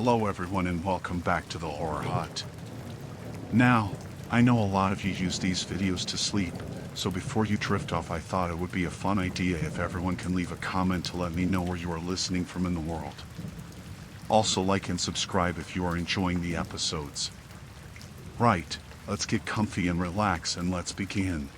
Hello everyone and welcome back to the Horror Hut. Now, I know a lot of you use these videos to sleep, so before you drift off I thought it would be a fun idea if everyone can leave a comment to let me know where you are listening from in the world. Also like and subscribe if you are enjoying the episodes. Right, let's get comfy and relax and let's begin.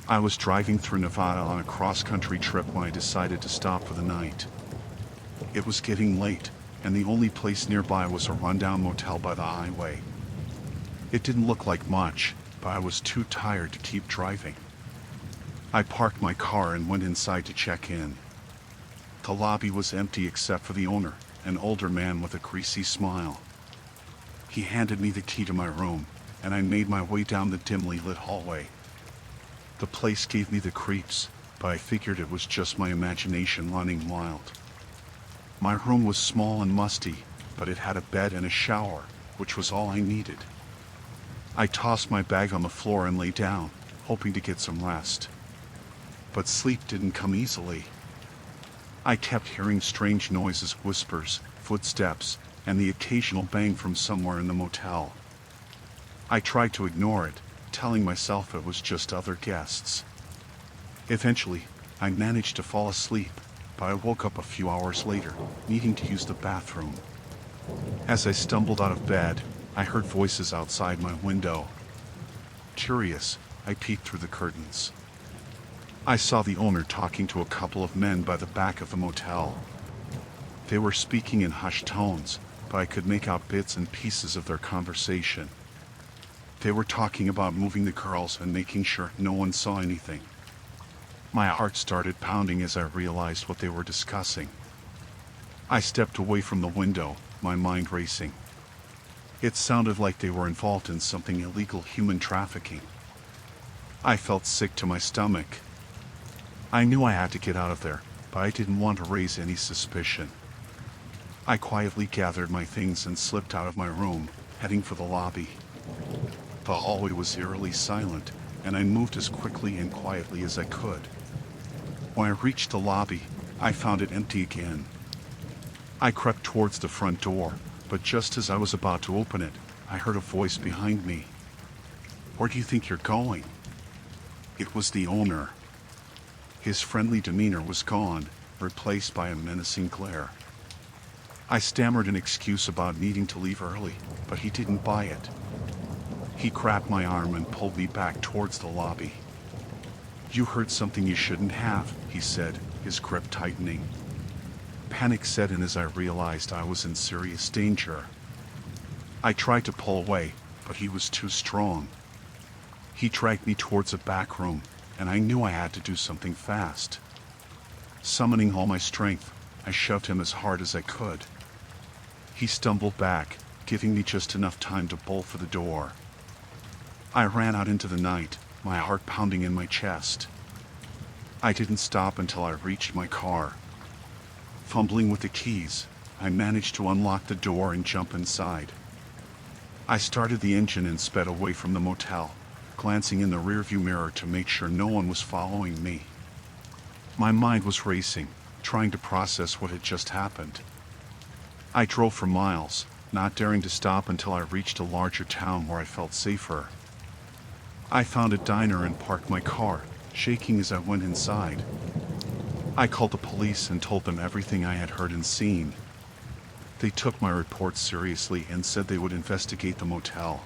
I was driving through Nevada on a cross-country trip when I decided to stop for the night. It was getting late, and the only place nearby was a rundown motel by the highway. It didn't look like much, but I was too tired to keep driving. I parked my car and went inside to check in. The lobby was empty except for the owner, an older man with a greasy smile. He handed me the key to my room, and I made my way down the dimly lit hallway. The place gave me the creeps, but I figured it was just my imagination running wild. My room was small and musty, but it had a bed and a shower, which was all I needed. I tossed my bag on the floor and lay down, hoping to get some rest. But sleep didn't come easily. I kept hearing strange noises, whispers, footsteps, and the occasional bang from somewhere in the motel. I tried to ignore it, telling myself it was just other guests. Eventually, I managed to fall asleep, but I woke up a few hours later, needing to use the bathroom. As I stumbled out of bed, I heard voices outside my window. Curious, I peeked through the curtains. I saw the owner talking to a couple of men by the back of the motel. They were speaking in hushed tones, but I could make out bits and pieces of their conversation. They were talking about moving the girls and making sure no one saw anything. My heart started pounding as I realized what they were discussing. I stepped away from the window, my mind racing. It sounded like they were involved in something illegal, human trafficking. I felt sick to my stomach. I knew I had to get out of there, but I didn't want to raise any suspicion. I quietly gathered my things and slipped out of my room, heading for the lobby. The hallway was eerily silent, and I moved as quickly and quietly as I could. When I reached the lobby, I found it empty again. I crept towards the front door, but just as I was about to open it, I heard a voice behind me. "Where do you think you're going?" It was the owner. His friendly demeanor was gone, replaced by a menacing glare. I stammered an excuse about needing to leave early, but he didn't buy it. He grabbed my arm and pulled me back towards the lobby. "You heard something you shouldn't have," he said, his grip tightening. Panic set in as I realized I was in serious danger. I tried to pull away, but he was too strong. He dragged me towards a back room, and I knew I had to do something fast. Summoning all my strength, I shoved him as hard as I could. He stumbled back, giving me just enough time to bolt for the door. I ran out into the night, my heart pounding in my chest. I didn't stop until I reached my car. Fumbling with the keys, I managed to unlock the door and jump inside. I started the engine and sped away from the motel, glancing in the rearview mirror to make sure no one was following me. My mind was racing, trying to process what had just happened. I drove for miles, not daring to stop until I reached a larger town where I felt safer. I found a diner and parked my car, shaking as I went inside. I called the police and told them everything I had heard and seen. They took my report seriously and said they would investigate the motel.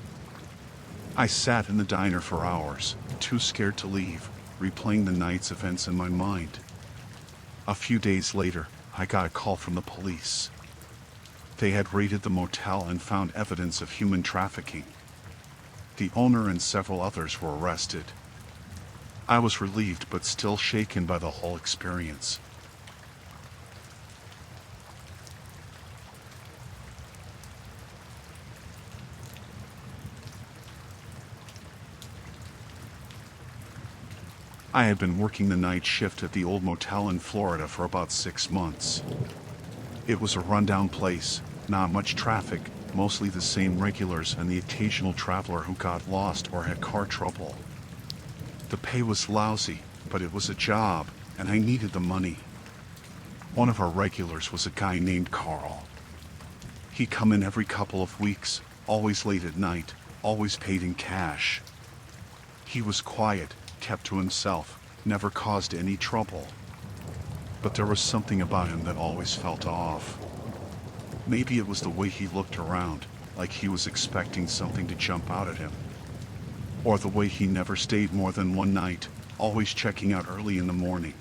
I sat in the diner for hours, too scared to leave, replaying the night's events in my mind. A few days later, I got a call from the police. They had raided the motel and found evidence of human trafficking. The owner and several others were arrested. I was relieved but still shaken by the whole experience. I had been working the night shift at the old motel in Florida for about 6 months. It was a rundown place, not much traffic, mostly the same regulars and the occasional traveler who got lost or had car trouble. The pay was lousy, but it was a job, and I needed the money. One of our regulars was a guy named Carl. He'd come in every couple of weeks, always late at night, always paid in cash. He was quiet, kept to himself, never caused any trouble. But there was something about him that always felt off. Maybe it was the way he looked around, like he was expecting something to jump out at him. Or the way he never stayed more than one night, always checking out early in the morning.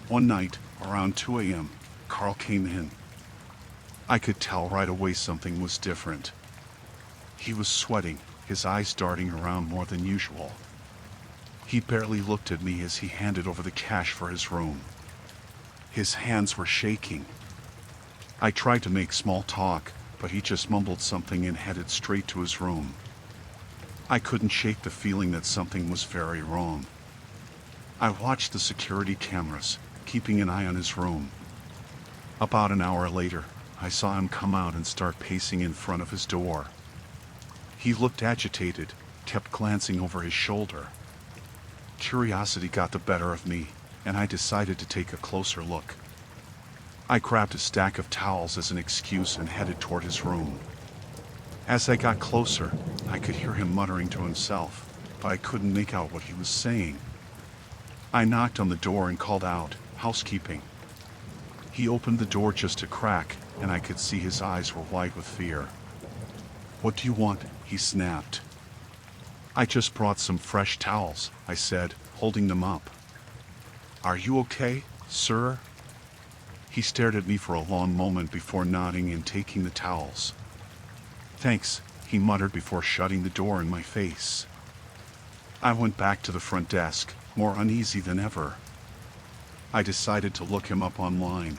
One night, around 2 a.m., Carl came in. I could tell right away something was different. He was sweating, his eyes darting around more than usual. He barely looked at me as he handed over the cash for his room. His hands were shaking. I tried to make small talk, but he just mumbled something and headed straight to his room. I couldn't shake the feeling that something was very wrong. I watched the security cameras, keeping an eye on his room. About an hour later, I saw him come out and start pacing in front of his door. He looked agitated, kept glancing over his shoulder. Curiosity got the better of me, and I decided to take a closer look. I grabbed a stack of towels as an excuse and headed toward his room. As I got closer, I could hear him muttering to himself, but I couldn't make out what he was saying. I knocked on the door and called out, "Housekeeping." He opened the door just a crack, and I could see his eyes were wide with fear. "What do you want?" he snapped. "I just brought some fresh towels," I said, holding them up. "Are you okay, sir?" He stared at me for a long moment before nodding and taking the towels. "Thanks," he muttered before shutting the door in my face. I went back to the front desk, more uneasy than ever. I decided to look him up online.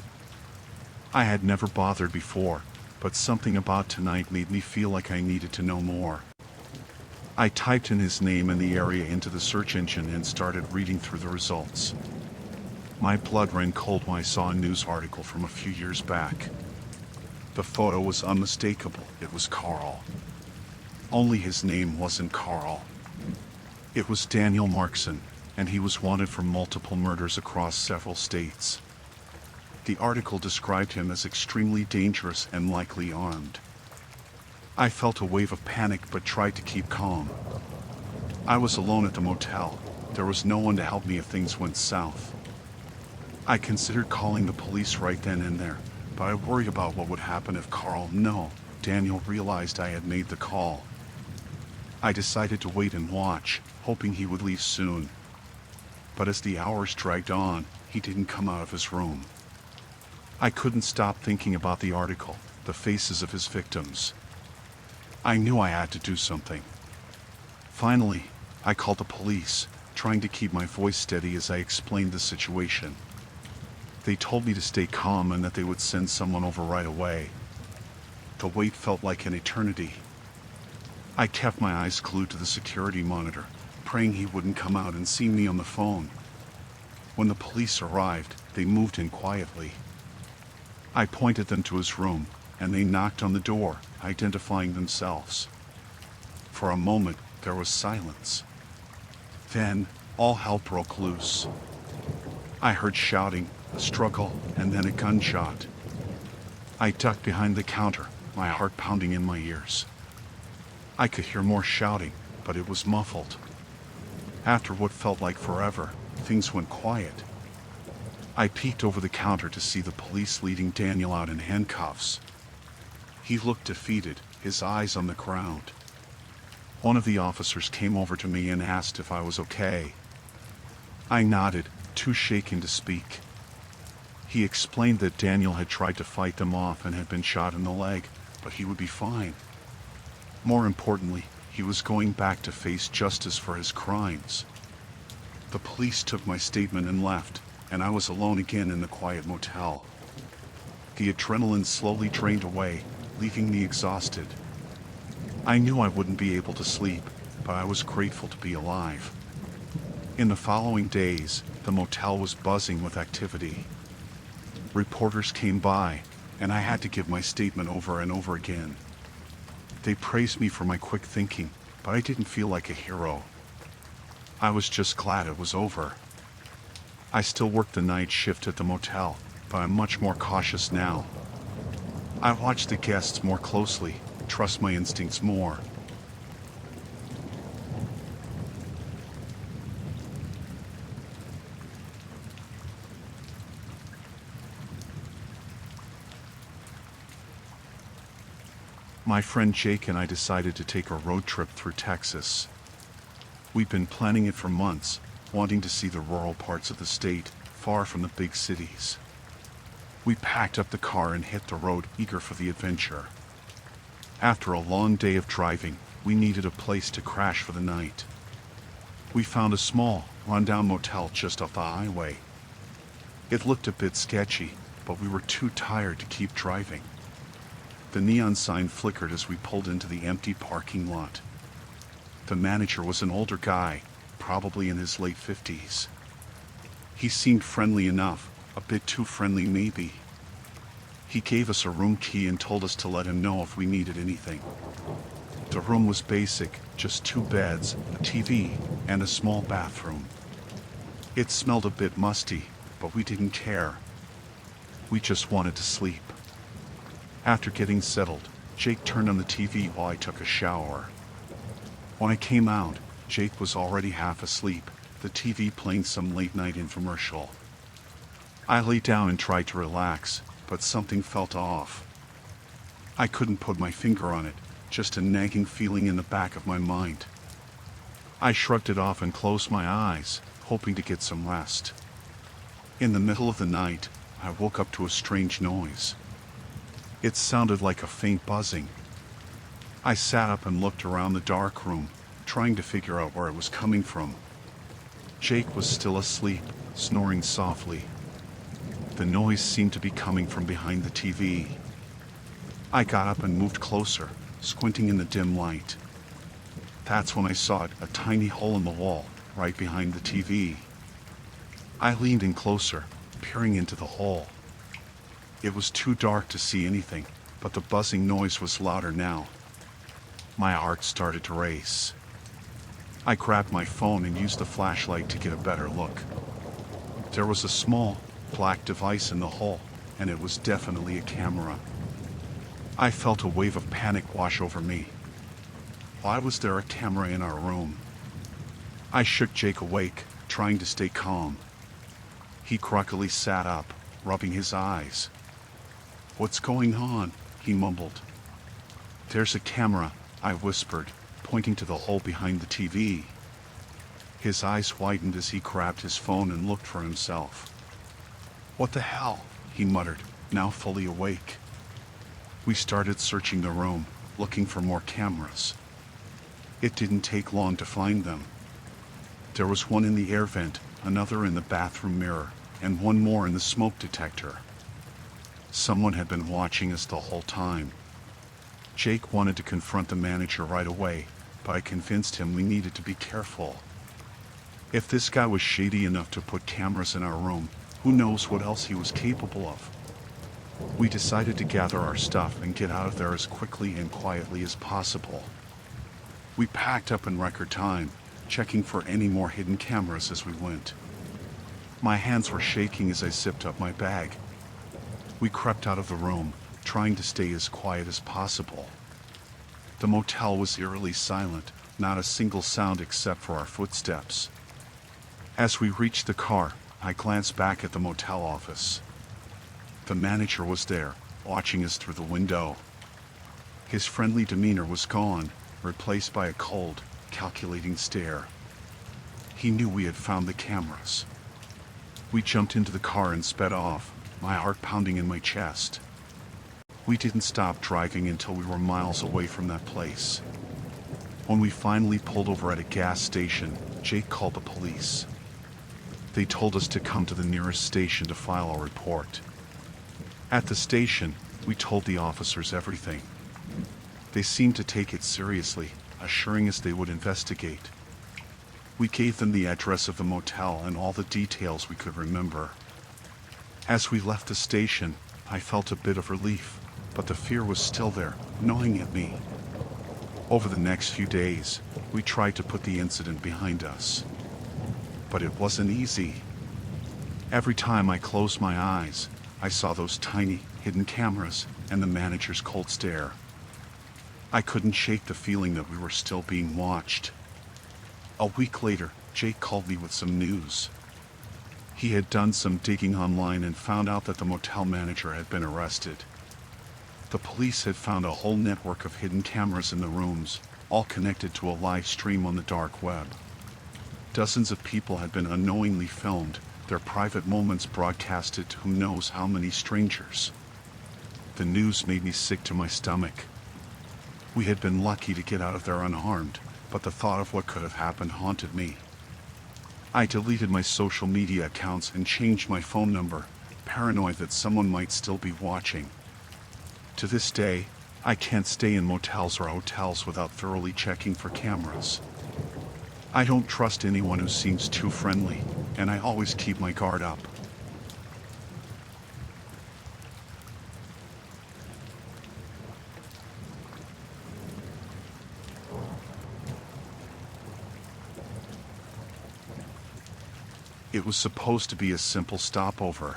I had never bothered before, but something about tonight made me feel like I needed to know more. I typed in his name and the area into the search engine and started reading through the results. My blood ran cold when I saw a news article from a few years back. The photo was unmistakable. It was Carl. Only his name wasn't Carl. It was Daniel Markson, and he was wanted for multiple murders across several states. The article described him as extremely dangerous and likely armed. I felt a wave of panic but tried to keep calm. I was alone at the motel. There was no one to help me if things went south. I considered calling the police right then and there, but I worried about what would happen if Daniel realized I had made the call. I decided to wait and watch, hoping he would leave soon. But as the hours dragged on, he didn't come out of his room. I couldn't stop thinking about the article, the faces of his victims. I knew I had to do something. Finally, I called the police, trying to keep my voice steady as I explained the situation. They told me to stay calm and that they would send someone over right away. The wait felt like an eternity. I kept my eyes glued to the security monitor, praying he wouldn't come out and see me on the phone. When the police arrived, they moved in quietly. I pointed them to his room, and they knocked on the door, identifying themselves. For a moment, there was silence. Then, all hell broke loose. I heard shouting, a struggle, and then a gunshot. I ducked behind the counter, my heart pounding in my ears. I could hear more shouting, but it was muffled. After what felt like forever, things went quiet. I peeked over the counter to see the police leading Daniel out in handcuffs. He looked defeated, his eyes on the ground. One of the officers came over to me and asked if I was okay. I nodded, too shaken to speak. He explained that Daniel had tried to fight them off and had been shot in the leg, but he would be fine. More importantly, he was going back to face justice for his crimes. The police took my statement and left, and I was alone again in the quiet motel. The adrenaline slowly drained away, leaving me exhausted. I knew I wouldn't be able to sleep, but I was grateful to be alive. In the following days, the motel was buzzing with activity. Reporters came by, and I had to give my statement over and over again. They praised me for my quick thinking, but I didn't feel like a hero. I was just glad it was over. I still work the night shift at the motel, but I'm much more cautious now. I watch the guests more closely, trust my instincts more. My friend Jake and I decided to take a road trip through Texas. We've been planning it for months, wanting to see the rural parts of the state, far from the big cities. We packed up the car and hit the road, eager for the adventure. After a long day of driving, we needed a place to crash for the night. We found a small, rundown motel just off the highway. It looked a bit sketchy, but we were too tired to keep driving. The neon sign flickered as we pulled into the empty parking lot. The manager was an older guy, probably in his late 50s. He seemed friendly enough, a bit too friendly maybe. He gave us a room key and told us to let him know if we needed anything. The room was basic, just 2 beds, a TV, and a small bathroom. It smelled a bit musty, but we didn't care. We just wanted to sleep. After getting settled, Jake turned on the TV while I took a shower. When I came out, Jake was already half asleep, the TV playing some late-night infomercial. I lay down and tried to relax, but something felt off. I couldn't put my finger on it, just a nagging feeling in the back of my mind. I shrugged it off and closed my eyes, hoping to get some rest. In the middle of the night, I woke up to a strange noise. It sounded like a faint buzzing. I sat up and looked around the dark room, trying to figure out where it was coming from. Jake was still asleep, snoring softly. The noise seemed to be coming from behind the TV. I got up and moved closer, squinting in the dim light. That's when I saw it, a tiny hole in the wall, right behind the TV. I leaned in closer, peering into the hole. It was too dark to see anything, but the buzzing noise was louder now. My heart started to race. I grabbed my phone and used the flashlight to get a better look. There was a small, black device in the hole, and it was definitely a camera. I felt a wave of panic wash over me. Why was there a camera in our room? I shook Jake awake, trying to stay calm. He crockily sat up, rubbing his eyes. "What's going on?" he mumbled. "There's a camera," I whispered, pointing to the hole behind the TV. His eyes widened as he grabbed his phone and looked for himself. "What the hell?" he muttered, now fully awake. We started searching the room, looking for more cameras. It didn't take long to find them. There was one in the air vent, another in the bathroom mirror, and one more in the smoke detector. Someone had been watching us the whole time. Jake wanted to confront the manager right away, but I convinced him we needed to be careful. If this guy was shady enough to put cameras in our room, who knows what else he was capable of? We decided to gather our stuff and get out of there as quickly and quietly as possible. We packed up in record time, checking for any more hidden cameras as we went. My hands were shaking as I zipped up my bag. We crept out of the room, trying to stay as quiet as possible. The motel was eerily silent, not a single sound except for our footsteps. As we reached the car, I glanced back at the motel office. The manager was there, watching us through the window. His friendly demeanor was gone, replaced by a cold, calculating stare. He knew we had found the cameras. We jumped into the car and sped off, my heart pounding in my chest. We didn't stop driving until we were miles away from that place. When we finally pulled over at a gas station, Jake called the police. They told us to come to the nearest station to file a report. At the station, we told the officers everything. They seemed to take it seriously, assuring us they would investigate. We gave them the address of the motel and all the details we could remember. As we left the station, I felt a bit of relief, but the fear was still there, gnawing at me. Over the next few days, we tried to put the incident behind us. But it wasn't easy. Every time I closed my eyes, I saw those tiny, hidden cameras and the manager's cold stare. I couldn't shake the feeling that we were still being watched. A week later, Jake called me with some news. He had done some digging online and found out that the motel manager had been arrested. The police had found a whole network of hidden cameras in the rooms, all connected to a live stream on the dark web. Dozens of people had been unknowingly filmed, their private moments broadcasted to who knows how many strangers. The news made me sick to my stomach. We had been lucky to get out of there unharmed, but the thought of what could have happened haunted me. I deleted my social media accounts and changed my phone number, paranoid that someone might still be watching. To this day, I can't stay in motels or hotels without thoroughly checking for cameras. I don't trust anyone who seems too friendly, and I always keep my guard up. It was supposed to be a simple stopover.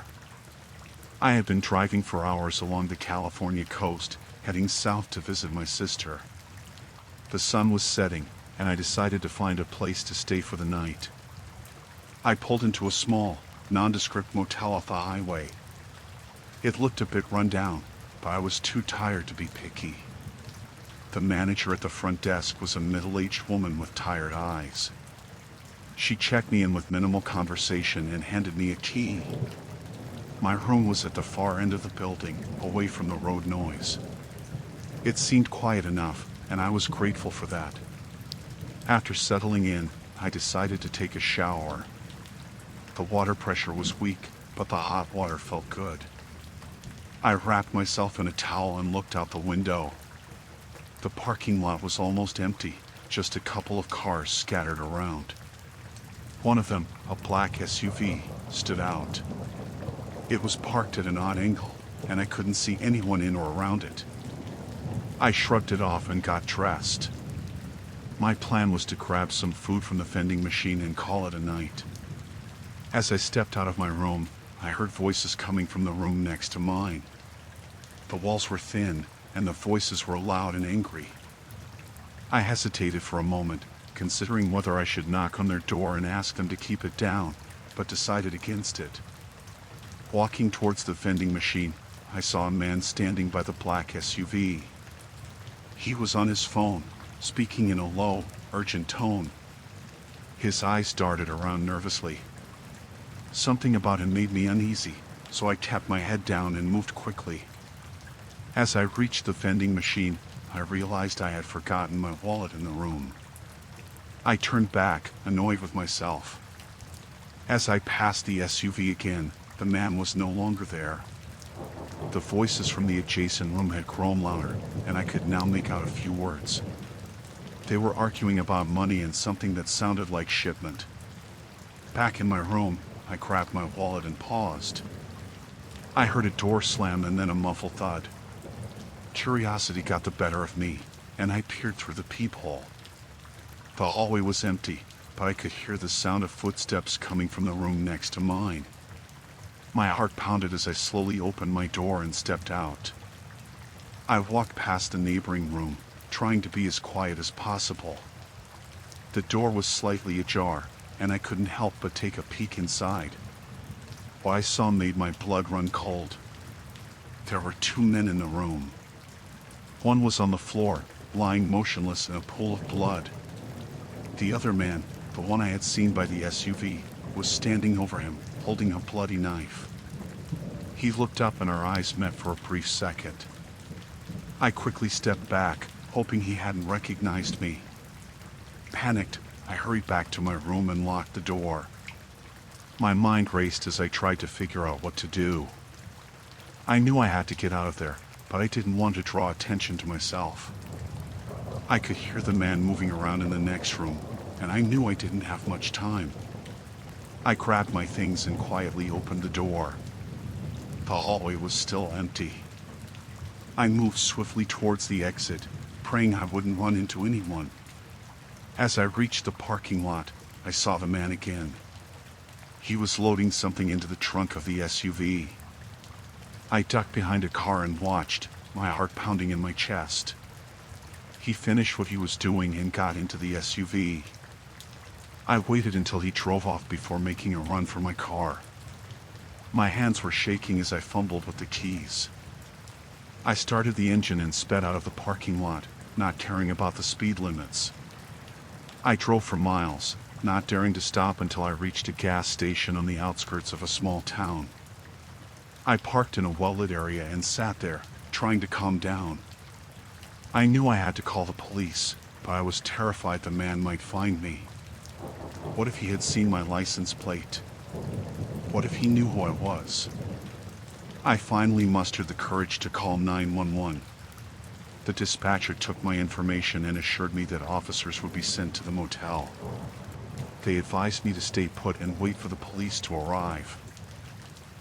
I had been driving for hours along the California coast, heading south to visit my sister. The sun was setting, and I decided to find a place to stay for the night. I pulled into a small, nondescript motel off the highway. It looked a bit run down, but I was too tired to be picky. The manager at the front desk was a middle-aged woman with tired eyes. She checked me in with minimal conversation and handed me a key. My room was at the far end of the building, away from the road noise. It seemed quiet enough, and I was grateful for that. After settling in, I decided to take a shower. The water pressure was weak, but the hot water felt good. I wrapped myself in a towel and looked out the window. The parking lot was almost empty, just a couple of cars scattered around. One of them, a black SUV, stood out. It was parked at an odd angle, and I couldn't see anyone in or around it. I shrugged it off and got dressed. My plan was to grab some food from the vending machine and call it a night. As I stepped out of my room, I heard voices coming from the room next to mine. The walls were thin, and the voices were loud and angry. I hesitated for a moment, considering whether I should knock on their door and ask them to keep it down, but decided against it. Walking towards the vending machine, I saw a man standing by the black SUV. He was on his phone, speaking in a low, urgent tone. His eyes darted around nervously. Something about him made me uneasy, so I kept my head down and moved quickly. As I reached the vending machine, I realized I had forgotten my wallet in the room. I turned back, annoyed with myself. As I passed the SUV again, the man was no longer there. The voices from the adjacent room had grown louder, and I could now make out a few words. They were arguing about money and something that sounded like shipment. Back in my room, I grabbed my wallet and paused. I heard a door slam and then a muffled thud. Curiosity got the better of me, and I peered through the peephole. The hallway was empty, but I could hear the sound of footsteps coming from the room next to mine. My heart pounded as I slowly opened my door and stepped out. I walked past the neighboring room, trying to be as quiet as possible. The door was slightly ajar, and I couldn't help but take a peek inside. What I saw made my blood run cold. There were two men in the room. One was on the floor, lying motionless in a pool of blood. The other man, the one I had seen by the SUV, was standing over him, holding a bloody knife. He looked up and our eyes met for a brief second. I quickly stepped back, hoping he hadn't recognized me. Panicked, I hurried back to my room and locked the door. My mind raced as I tried to figure out what to do. I knew I had to get out of there, but I didn't want to draw attention to myself. I could hear the man moving around in the next room, and I knew I didn't have much time. I grabbed my things and quietly opened the door. The hallway was still empty. I moved swiftly towards the exit, praying I wouldn't run into anyone. As I reached the parking lot, I saw the man again. He was loading something into the trunk of the SUV. I ducked behind a car and watched, my heart pounding in my chest. He finished what he was doing and got into the SUV. I waited until he drove off before making a run for my car. My hands were shaking as I fumbled with the keys. I started the engine and sped out of the parking lot, not caring about the speed limits. I drove for miles, not daring to stop until I reached a gas station on the outskirts of a small town. I parked in a well-lit area and sat there, trying to calm down. I knew I had to call the police, but I was terrified the man might find me. What if he had seen my license plate? What if he knew who I was? I finally mustered the courage to call 911. The dispatcher took my information and assured me that officers would be sent to the motel. They advised me to stay put and wait for the police to arrive.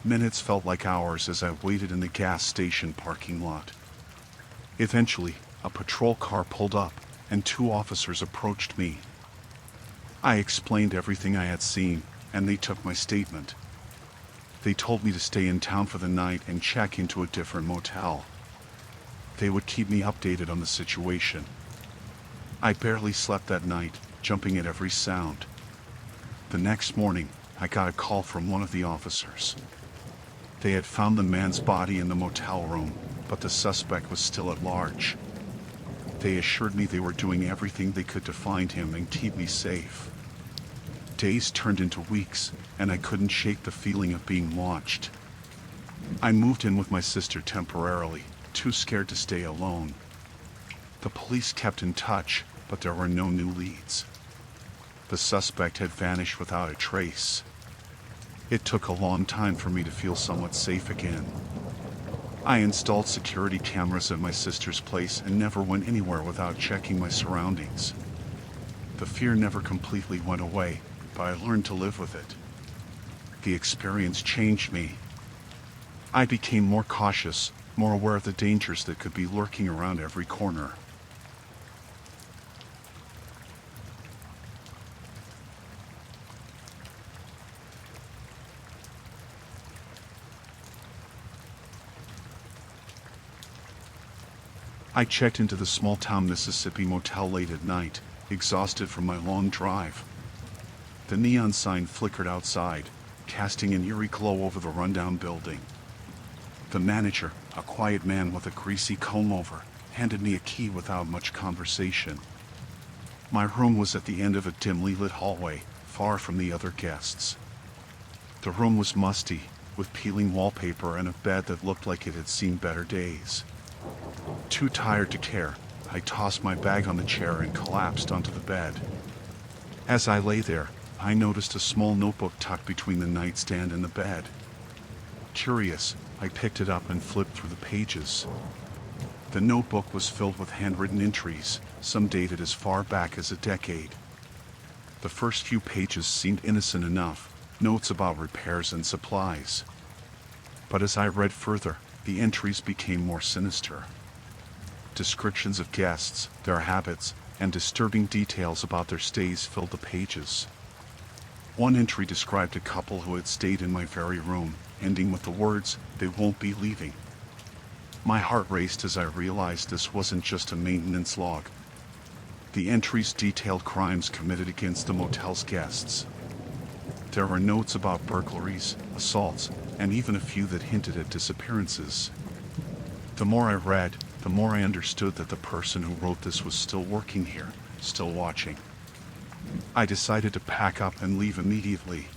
Minutes felt like hours as I waited in the gas station parking lot. Eventually, a patrol car pulled up, and 2 officers approached me. I explained everything I had seen, and they took my statement. They told me to stay in town for the night and check into a different motel. They would keep me updated on the situation. I barely slept that night, jumping at every sound. The next morning, I got a call from one of the officers. They had found the man's body in the motel room, but the suspect was still at large. They assured me they were doing everything they could to find him and keep me safe. Days turned into weeks, and I couldn't shake the feeling of being watched. I moved in with my sister temporarily, too scared to stay alone. The police kept in touch, but there were no new leads. The suspect had vanished without a trace. It took a long time for me to feel somewhat safe again. I installed security cameras at my sister's place and never went anywhere without checking my surroundings. The fear never completely went away, but I learned to live with it. The experience changed me. I became more cautious, more aware of the dangers that could be lurking around every corner. I checked into the small-town Mississippi motel late at night, exhausted from my long drive. The neon sign flickered outside, casting an eerie glow over the rundown building. The manager, a quiet man with a greasy comb-over, handed me a key without much conversation. My room was at the end of a dimly lit hallway, far from the other guests. The room was musty, with peeling wallpaper and a bed that looked like it had seen better days. Too tired to care, I tossed my bag on the chair and collapsed onto the bed. As I lay there, I noticed a small notebook tucked between the nightstand and the bed. Curious, I picked it up and flipped through the pages. The notebook was filled with handwritten entries, some dated as far back as a decade. The first few pages seemed innocent enough, notes about repairs and supplies. But as I read further, the entries became more sinister. Descriptions of guests, their habits, and disturbing details about their stays filled the pages. One entry described a couple who had stayed in my very room, ending with the words, "They won't be leaving." My heart raced as I realized this wasn't just a maintenance log. The entries detailed crimes committed against the motel's guests. There were notes about burglaries, assaults, and even a few that hinted at disappearances. The more I read, the more I understood that the person who wrote this was still working here, still watching. I decided to pack up and leave immediately.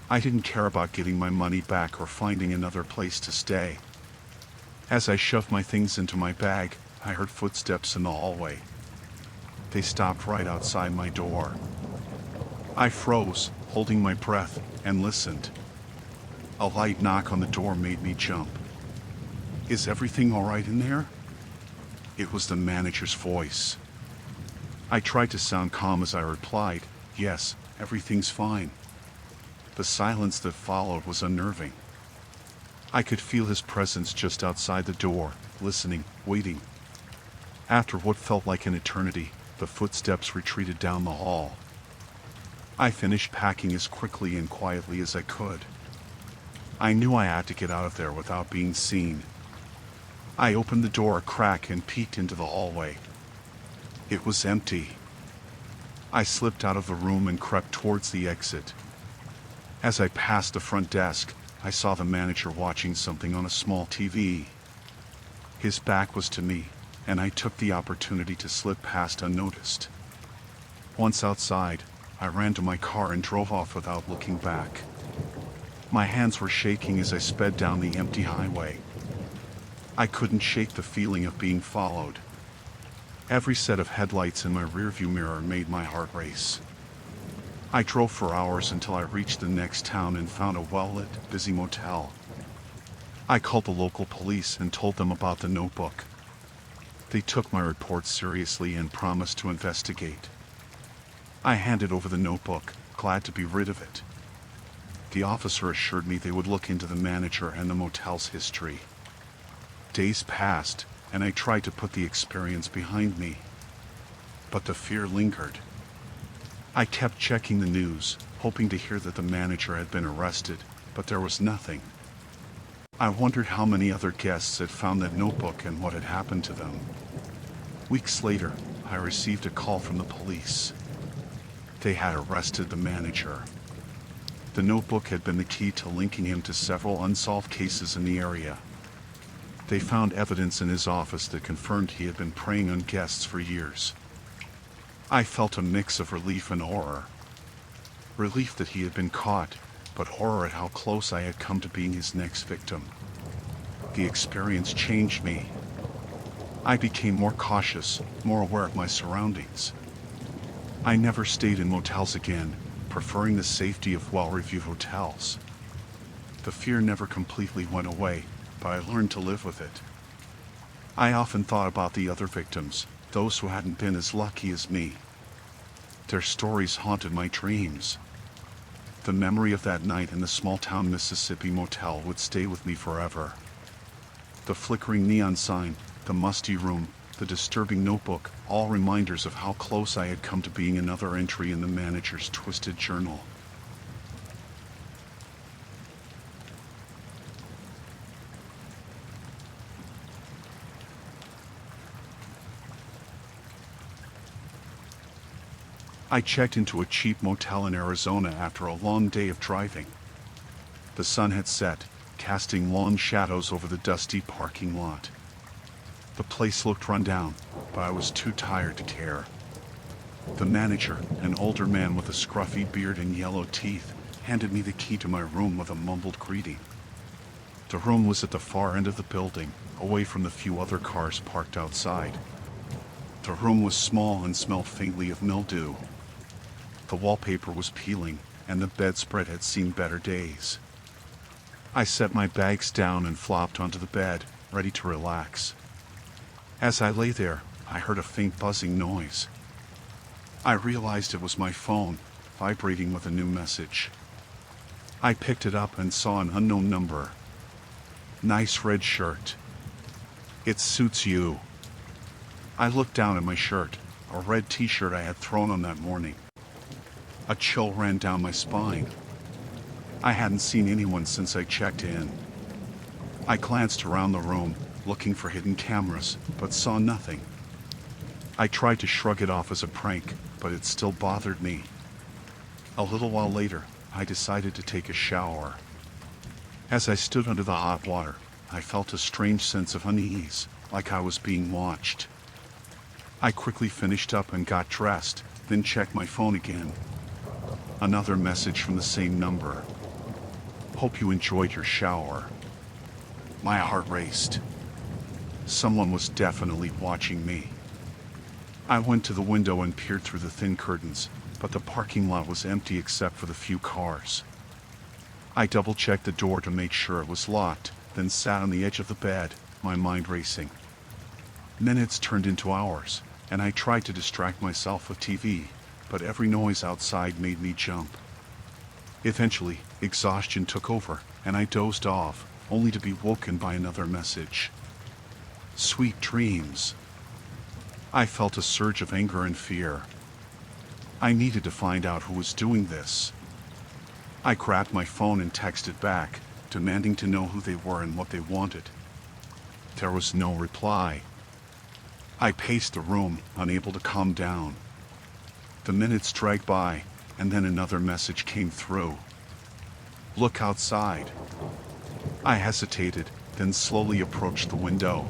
I didn't care about getting my money back or finding another place to stay. As I shoved my things into my bag, I heard footsteps in the hallway. They stopped right outside my door. I froze, holding my breath, and listened. A light knock on the door made me jump. "Is everything all right in there?" It was the manager's voice. I tried to sound calm as I replied, "Yes, everything's fine." The silence that followed was unnerving. I could feel his presence just outside the door, listening, waiting. After what felt like an eternity, the footsteps retreated down the hall. I finished packing as quickly and quietly as I could. I knew I had to get out of there without being seen. I opened the door a crack and peeked into the hallway. It was empty. I slipped out of the room and crept towards the exit. As I passed the front desk, I saw the manager watching something on a small TV. His back was to me, and I took the opportunity to slip past unnoticed. Once outside, I ran to my car and drove off without looking back. My hands were shaking as I sped down the empty highway. I couldn't shake the feeling of being followed. Every set of headlights in my rearview mirror made my heart race. I drove for hours until I reached the next town and found a well-lit, busy motel. I called the local police and told them about the notebook. They took my report seriously and promised to investigate. I handed over the notebook, glad to be rid of it. The officer assured me they would look into the manager and the motel's history. Days passed, and I tried to put the experience behind me. But the fear lingered. I kept checking the news, hoping to hear that the manager had been arrested, but there was nothing. I wondered how many other guests had found that notebook and what had happened to them. Weeks later, I received a call from the police. They had arrested the manager. The notebook had been the key to linking him to several unsolved cases in the area. They found evidence in his office that confirmed he had been preying on guests for years. I felt a mix of relief and horror. Relief that he had been caught, but horror at how close I had come to being his next victim. The experience changed me. I became more cautious, more aware of my surroundings. I never stayed in motels again, preferring the safety of well-reviewed hotels. The fear never completely went away, but I learned to live with it. I often thought about the other victims, those who hadn't been as lucky as me. Their stories haunted my dreams. The memory of that night in the small-town Mississippi motel would stay with me forever. The flickering neon sign, the musty room, the disturbing notebook, all reminders of how close I had come to being another entry in the manager's twisted journal. I checked into a cheap motel in Arizona after a long day of driving. The sun had set, casting long shadows over the dusty parking lot. The place looked run down, but I was too tired to care. The manager, an older man with a scruffy beard and yellow teeth, handed me the key to my room with a mumbled greeting. The room was at the far end of the building, away from the few other cars parked outside. The room was small and smelled faintly of mildew. The wallpaper was peeling, and the bedspread had seen better days. I set my bags down and flopped onto the bed, ready to relax. As I lay there, I heard a faint buzzing noise. I realized it was my phone, vibrating with a new message. I picked it up and saw an unknown number. "Nice red shirt. It suits you." I looked down at my shirt, a red t-shirt I had thrown on that morning. A chill ran down my spine. I hadn't seen anyone since I checked in. I glanced around the room, looking for hidden cameras, but saw nothing. I tried to shrug it off as a prank, but it still bothered me. A little while later, I decided to take a shower. As I stood under the hot water, I felt a strange sense of unease, like I was being watched. I quickly finished up and got dressed, then checked my phone again. Another message from the same number. "Hope you enjoyed your shower." My heart raced. Someone was definitely watching me. I went to the window and peered through the thin curtains, but the parking lot was empty except for the few cars. I double-checked the door to make sure it was locked, then sat on the edge of the bed, my mind racing. Minutes turned into hours, and I tried to distract myself with TV, but every noise outside made me jump. Eventually, exhaustion took over, and I dozed off, only to be woken by another message. "Sweet dreams." I felt a surge of anger and fear. I needed to find out who was doing this. I grabbed my phone and texted back, demanding to know who they were and what they wanted. There was no reply. I paced the room, unable to calm down. The minutes dragged by, and then another message came through. "Look outside." I hesitated, then slowly approached the window.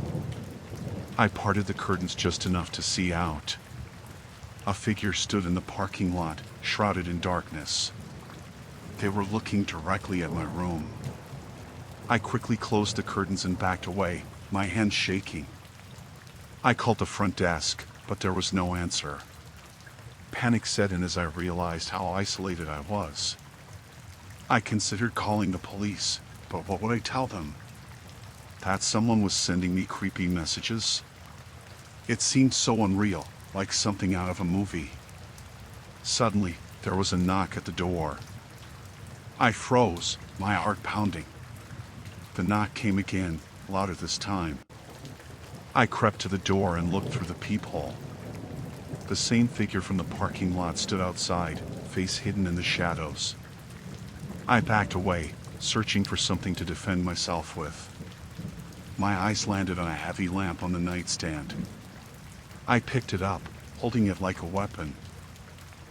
I parted the curtains just enough to see out. A figure stood in the parking lot, shrouded in darkness. They were looking directly at my room. I quickly closed the curtains and backed away, my hands shaking. I called the front desk, but there was no answer. Panic set in as I realized how isolated I was. I considered calling the police, but what would I tell them? That someone was sending me creepy messages? It seemed so unreal, like something out of a movie. Suddenly, there was a knock at the door. I froze, my heart pounding. The knock came again, louder this time. I crept to the door and looked through the peephole. The same figure from the parking lot stood outside, face hidden in the shadows. I backed away, searching for something to defend myself with. My eyes landed on a heavy lamp on the nightstand. I picked it up, holding it like a weapon.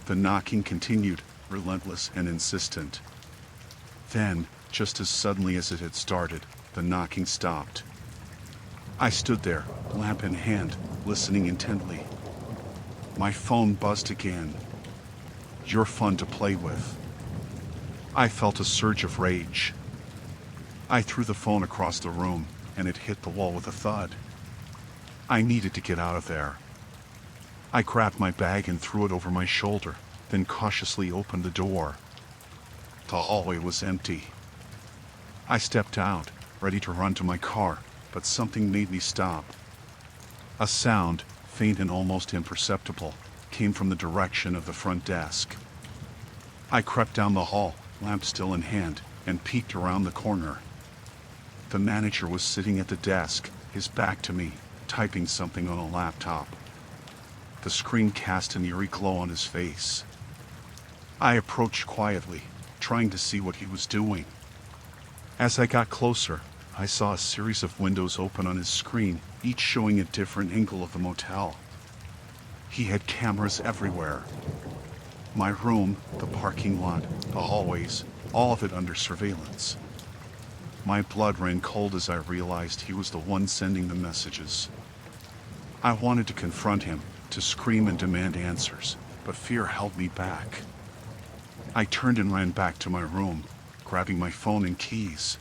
The knocking continued, relentless and insistent. Then, just as suddenly as it had started, the knocking stopped. I stood there, lamp in hand, listening intently. My phone buzzed again. "You're fun to play with." I felt a surge of rage. I threw the phone across the room, and it hit the wall with a thud. I needed to get out of there. I grabbed my bag and threw it over my shoulder, then cautiously opened the door. The hallway was empty. I stepped out, ready to run to my car, but something made me stop. A sound, faint and almost imperceptible, came from the direction of the front desk. I crept down the hall, lamp still in hand, and peeked around the corner. The manager was sitting at the desk, his back to me, typing something on a laptop. The screen cast an eerie glow on his face. I approached quietly, trying to see what he was doing. As I got closer, I saw a series of windows open on his screen, each showing a different angle of the motel. He had cameras everywhere. My room, the parking lot, the hallways, all of it under surveillance. My blood ran cold as I realized he was the one sending the messages. I wanted to confront him, to scream and demand answers, but fear held me back. I turned and ran back to my room, grabbing my phone and keys.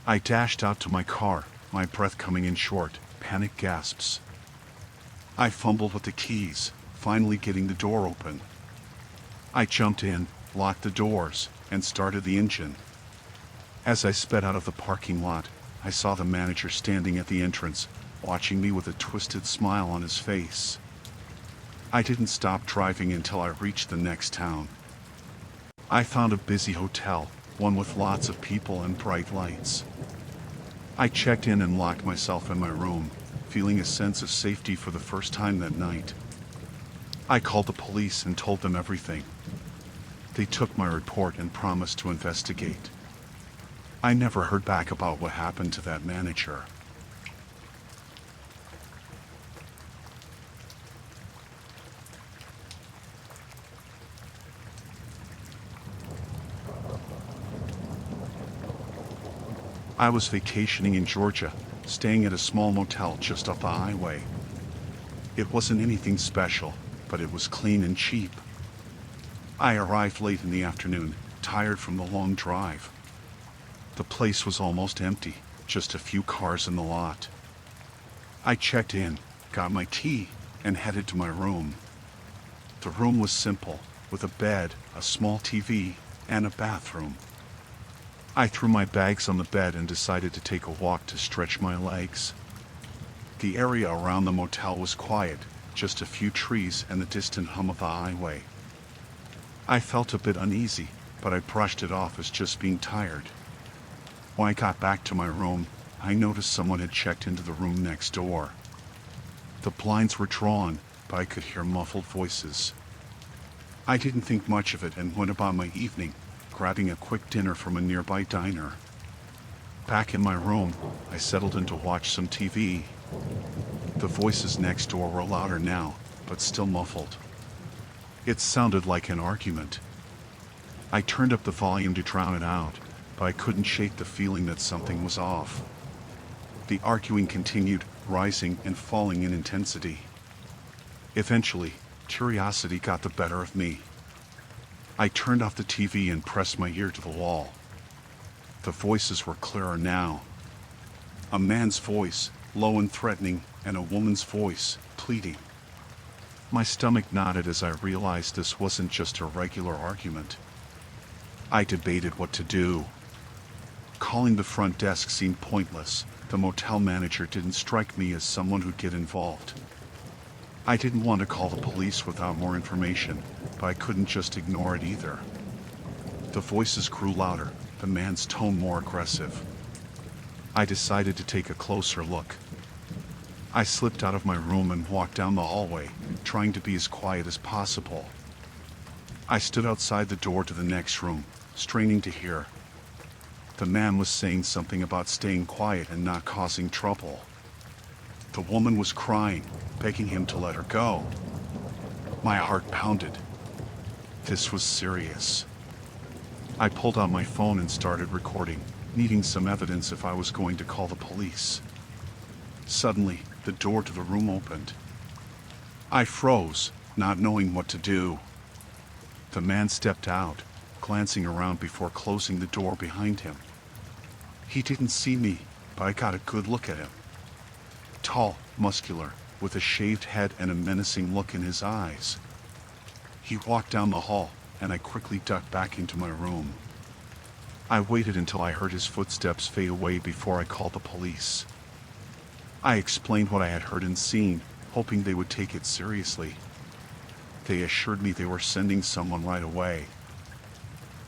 I dashed out to my car, my breath coming in short, panic gasps. I fumbled with the keys, finally getting the door open. I jumped in, locked the doors, and started the engine. As I sped out of the parking lot, I saw the manager standing at the entrance, watching me with a twisted smile on his face. I didn't stop driving until I reached the next town. I found a busy hotel, one with lots of people and bright lights. I checked in and locked myself in my room, feeling a sense of safety for the first time that night. I called the police and told them everything. They took my report and promised to investigate. I never heard back about what happened to that manager. I was vacationing in Georgia, staying at a small motel just off the highway. It wasn't anything special, but it was clean and cheap. I arrived late in the afternoon, tired from the long drive. The place was almost empty, just a few cars in the lot. I checked in, got my key, and headed to my room. The room was simple, with a bed, a small TV, and a bathroom. I threw my bags on the bed and decided to take a walk to stretch my legs. The area around the motel was quiet, just a few trees and the distant hum of the highway. I felt a bit uneasy, but I brushed it off as just being tired. When I got back to my room, I noticed someone had checked into the room next door. The blinds were drawn, but I could hear muffled voices. I didn't think much of it and went about my evening, grabbing a quick dinner from a nearby diner. Back in my room, I settled in to watch some TV. The voices next door were louder now, but still muffled. It sounded like an argument. I turned up the volume to drown it out, but I couldn't shake the feeling that something was off. The arguing continued, rising and falling in intensity. Eventually, curiosity got the better of me. I turned off the TV and pressed my ear to the wall. The voices were clearer now. A man's voice, low and threatening, and a woman's voice, pleading. My stomach knotted as I realized this wasn't just a regular argument. I debated what to do. Calling the front desk seemed pointless. The motel manager didn't strike me as someone who'd get involved. I didn't want to call the police without more information, but I couldn't just ignore it either. The voices grew louder, the man's tone more aggressive. I decided to take a closer look. I slipped out of my room and walked down the hallway, trying to be as quiet as possible. I stood outside the door to the next room, straining to hear. The man was saying something about staying quiet and not causing trouble. The woman was crying, begging him to let her go. My heart pounded. This was serious. I pulled out my phone and started recording, needing some evidence if I was going to call the police. Suddenly, the door to the room opened. I froze, not knowing what to do. The man stepped out, glancing around before closing the door behind him. He didn't see me, but I got a good look at him. Tall, muscular, with a shaved head and a menacing look in his eyes. He walked down the hall, and I quickly ducked back into my room. I waited until I heard his footsteps fade away before I called the police. I explained what I had heard and seen, hoping they would take it seriously. They assured me they were sending someone right away.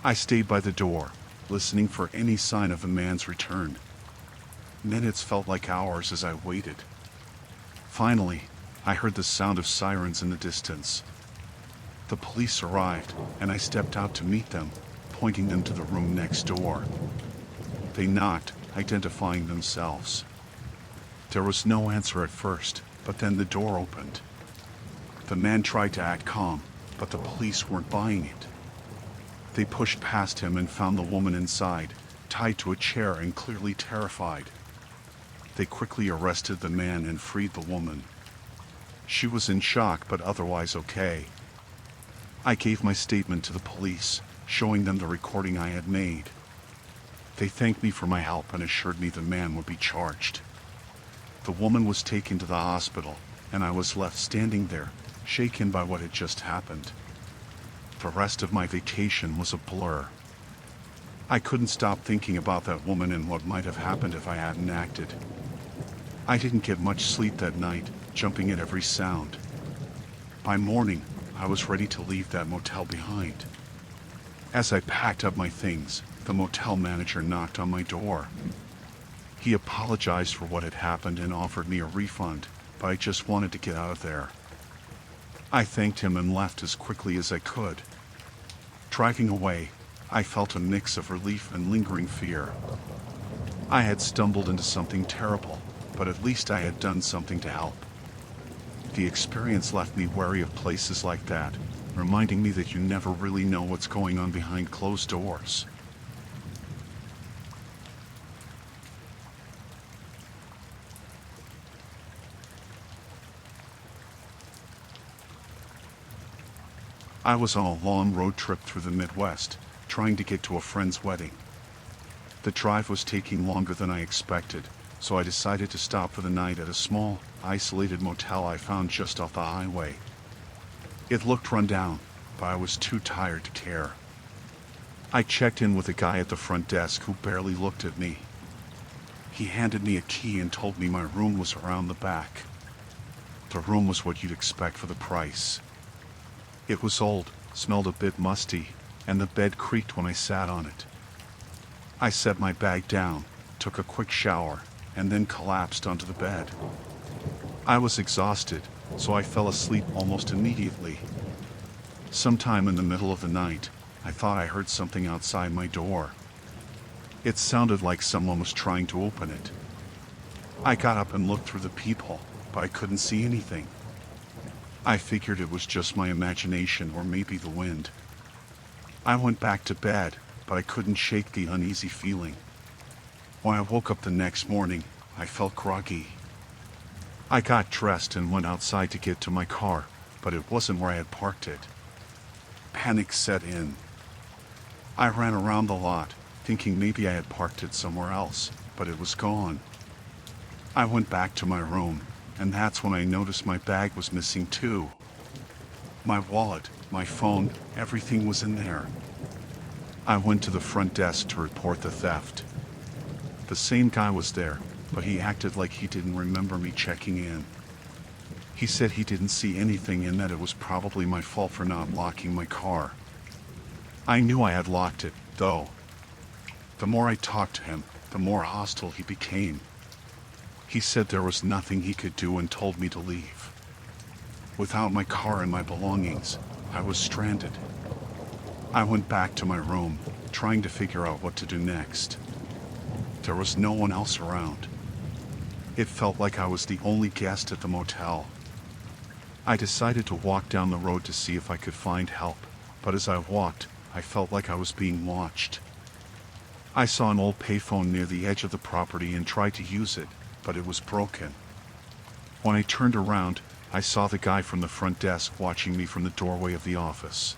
I stayed by the door, listening for any sign of the man's return. Minutes felt like hours as I waited. Finally, I heard the sound of sirens in the distance. The police arrived, and I stepped out to meet them, pointing them to the room next door. They knocked, identifying themselves. There was no answer at first, but then the door opened. The man tried to act calm, but the police weren't buying it. They pushed past him and found the woman inside, tied to a chair and clearly terrified. They quickly arrested the man and freed the woman. She was in shock but otherwise okay. I gave my statement to the police, showing them the recording I had made. They thanked me for my help and assured me the man would be charged. The woman was taken to the hospital, and I was left standing there, shaken by what had just happened. The rest of my vacation was a blur. I couldn't stop thinking about that woman and what might have happened if I hadn't acted. I didn't get much sleep that night, jumping at every sound. By morning, I was ready to leave that motel behind. As I packed up my things, the motel manager knocked on my door. He apologized for what had happened and offered me a refund, but I just wanted to get out of there. I thanked him and left as quickly as I could. Driving away, I felt a mix of relief and lingering fear. I had stumbled into something terrible, but at least I had done something to help. The experience left me wary of places like that, reminding me that you never really know what's going on behind closed doors. I was on a long road trip through the Midwest, trying to get to a friend's wedding. The drive was taking longer than I expected, so I decided to stop for the night at a small, isolated motel I found just off the highway. It looked run down, but I was too tired to care. I checked in with a guy at the front desk who barely looked at me. He handed me a key and told me my room was around the back. The room was what you'd expect for the price. It was old, smelled a bit musty, and the bed creaked when I sat on it. I set my bag down, took a quick shower, and then collapsed onto the bed. I was exhausted, so I fell asleep almost immediately. Sometime in the middle of the night, I thought I heard something outside my door. It sounded like someone was trying to open it. I got up and looked through the peephole, but I couldn't see anything. I figured it was just my imagination or maybe the wind. I went back to bed, but I couldn't shake the uneasy feeling. When I woke up the next morning, I felt groggy. I got dressed and went outside to get to my car, but it wasn't where I had parked it. Panic set in. I ran around the lot, thinking maybe I had parked it somewhere else, but it was gone. I went back to my room, and that's when I noticed my bag was missing too. My wallet, my phone, everything was in there. I went to the front desk to report the theft. The same guy was there, but he acted like he didn't remember me checking in. He said he didn't see anything and that it was probably my fault for not locking my car. I knew I had locked it, though. The more I talked to him, the more hostile he became. He said there was nothing he could do and told me to leave. Without my car and my belongings, I was stranded. I went back to my room, trying to figure out what to do next. There was no one else around. It felt like I was the only guest at the motel. I decided to walk down the road to see if I could find help, but as I walked, I felt like I was being watched. I saw an old payphone near the edge of the property and tried to use it, but it was broken. When I turned around, I saw the guy from the front desk watching me from the doorway of the office.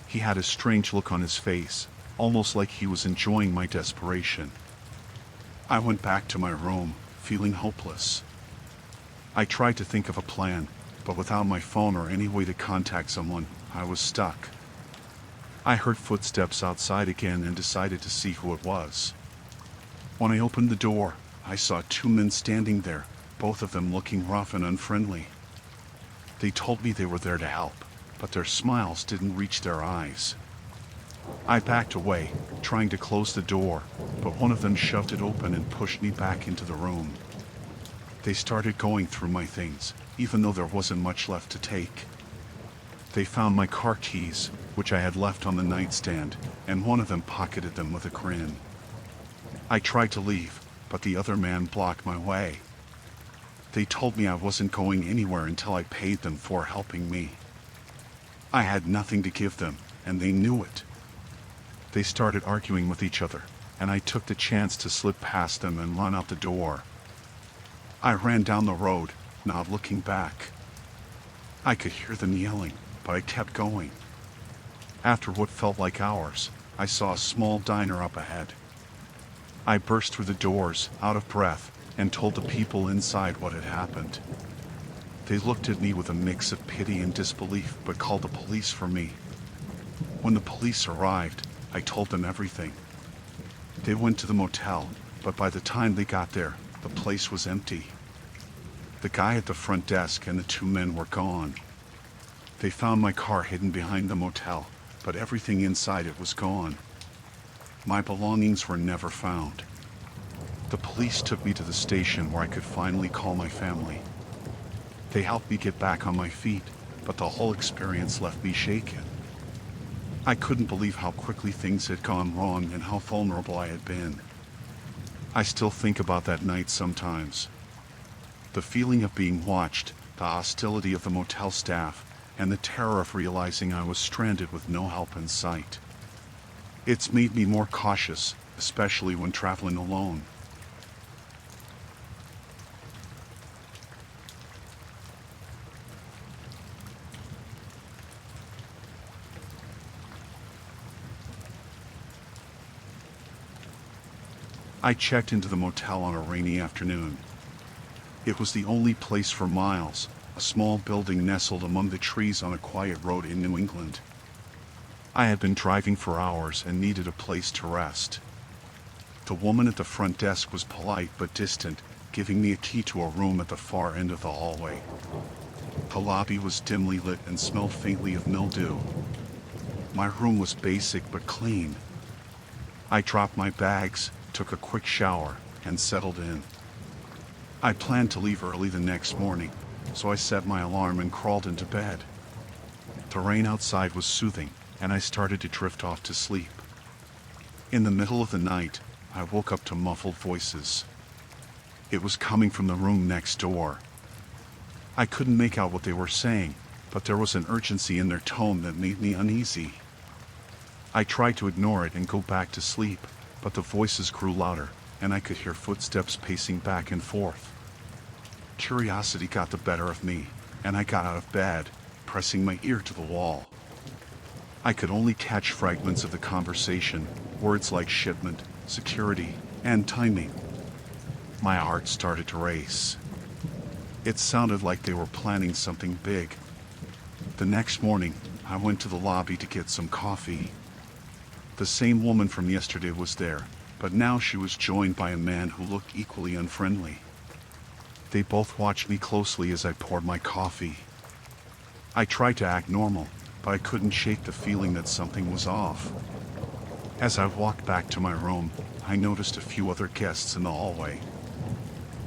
He had a strange look on his face, almost like he was enjoying my desperation. I went back to my room, feeling hopeless. I tried to think of a plan, but without my phone or any way to contact someone, I was stuck. I heard footsteps outside again and decided to see who it was. When I opened the door, I saw two men standing there, both of them looking rough and unfriendly. They told me they were there to help, but their smiles didn't reach their eyes. I backed away, trying to close the door, but one of them shoved it open and pushed me back into the room. They started going through my things, even though there wasn't much left to take. They found my car keys, which I had left on the nightstand, and one of them pocketed them with a grin. I tried to leave, but the other man blocked my way. They told me I wasn't going anywhere until I paid them for helping me. I had nothing to give them, and they knew it. They started arguing with each other, and I took the chance to slip past them and run out the door. I ran down the road, not looking back. I could hear them yelling, but I kept going. After what felt like hours, I saw a small diner up ahead. I burst through the doors, out of breath, and told the people inside what had happened. They looked at me with a mix of pity and disbelief, but called the police for me. When the police arrived, I told them everything. They went to the motel, but by the time they got there, the place was empty. The guy at the front desk and the two men were gone. They found my car hidden behind the motel, but everything inside it was gone. My belongings were never found. The police took me to the station where I could finally call my family. They helped me get back on my feet, but the whole experience left me shaken. I couldn't believe how quickly things had gone wrong and how vulnerable I had been. I still think about that night sometimes. The feeling of being watched, the hostility of the motel staff, and the terror of realizing I was stranded with no help in sight. It's made me more cautious, especially when traveling alone. I checked into the motel on a rainy afternoon. It was the only place for miles, a small building nestled among the trees on a quiet road in New England. I had been driving for hours and needed a place to rest. The woman at the front desk was polite but distant, giving me a key to a room at the far end of the hallway. The lobby was dimly lit and smelled faintly of mildew. My room was basic but clean. I dropped my bags, took a quick shower, and settled in. I planned to leave early the next morning, so I set my alarm and crawled into bed. The rain outside was soothing, and I started to drift off to sleep. In the middle of the night, I woke up to muffled voices. It was coming from the room next door. I couldn't make out what they were saying, but there was an urgency in their tone that made me uneasy. I tried to ignore it and go back to sleep, but the voices grew louder, and I could hear footsteps pacing back and forth. Curiosity got the better of me, and I got out of bed, pressing my ear to the wall. I could only catch fragments of the conversation, words like shipment, security, and timing. My heart started to race. It sounded like they were planning something big. The next morning, I went to the lobby to get some coffee. The same woman from yesterday was there, but now she was joined by a man who looked equally unfriendly. They both watched me closely as I poured my coffee. I tried to act normal, but I couldn't shake the feeling that something was off. As I walked back to my room, I noticed a few other guests in the hallway.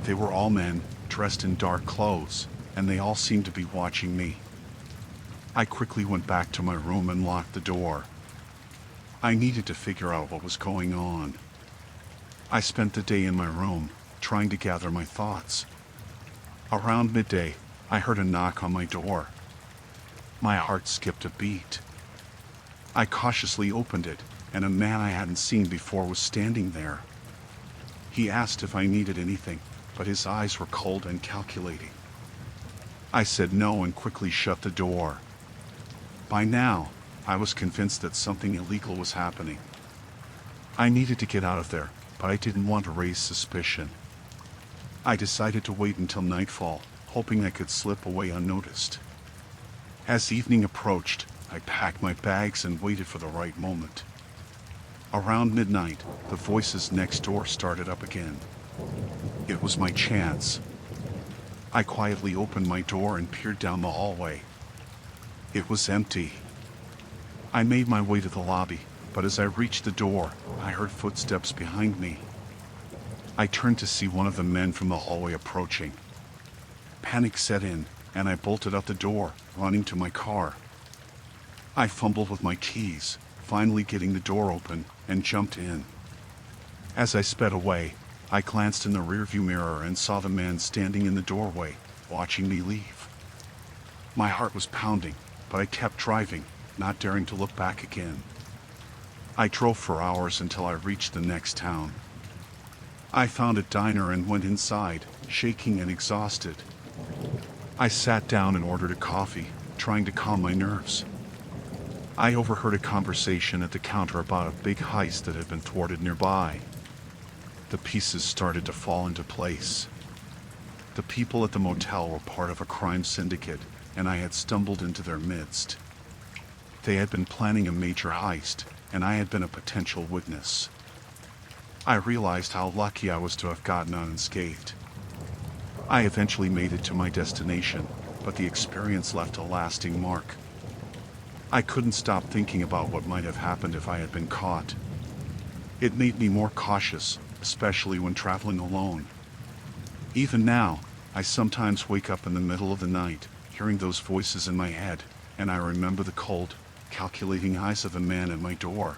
They were all men, dressed in dark clothes, and they all seemed to be watching me. I quickly went back to my room and locked the door. I needed to figure out what was going on. I spent the day in my room, trying to gather my thoughts. Around midday, I heard a knock on my door. My heart skipped a beat. I cautiously opened it, and a man I hadn't seen before was standing there. He asked if I needed anything, but his eyes were cold and calculating. I said no and quickly shut the door. By now, I was convinced that something illegal was happening. I needed to get out of there, but I didn't want to raise suspicion. I decided to wait until nightfall, hoping I could slip away unnoticed. As evening approached, I packed my bags and waited for the right moment. Around midnight, the voices next door started up again. It was my chance. I quietly opened my door and peered down the hallway. It was empty. I made my way to the lobby, but as I reached the door, I heard footsteps behind me. I turned to see one of the men from the hallway approaching. Panic set in, and I bolted out the door, running to my car. I fumbled with my keys, finally getting the door open, and jumped in. As I sped away, I glanced in the rearview mirror and saw the man standing in the doorway, watching me leave. My heart was pounding, but I kept driving, not daring to look back again. I drove for hours until I reached the next town. I found a diner and went inside, shaking and exhausted. I sat down and ordered a coffee, trying to calm my nerves. I overheard a conversation at the counter about a big heist that had been thwarted nearby. The pieces started to fall into place. The people at the motel were part of a crime syndicate, and I had stumbled into their midst. They had been planning a major heist, and I had been a potential witness. I realized how lucky I was to have gotten out unscathed. I eventually made it to my destination, but the experience left a lasting mark. I couldn't stop thinking about what might have happened if I had been caught. It made me more cautious, especially when traveling alone. Even now, I sometimes wake up in the middle of the night, hearing those voices in my head, and I remember the cold, calculating eyes of the man at my door.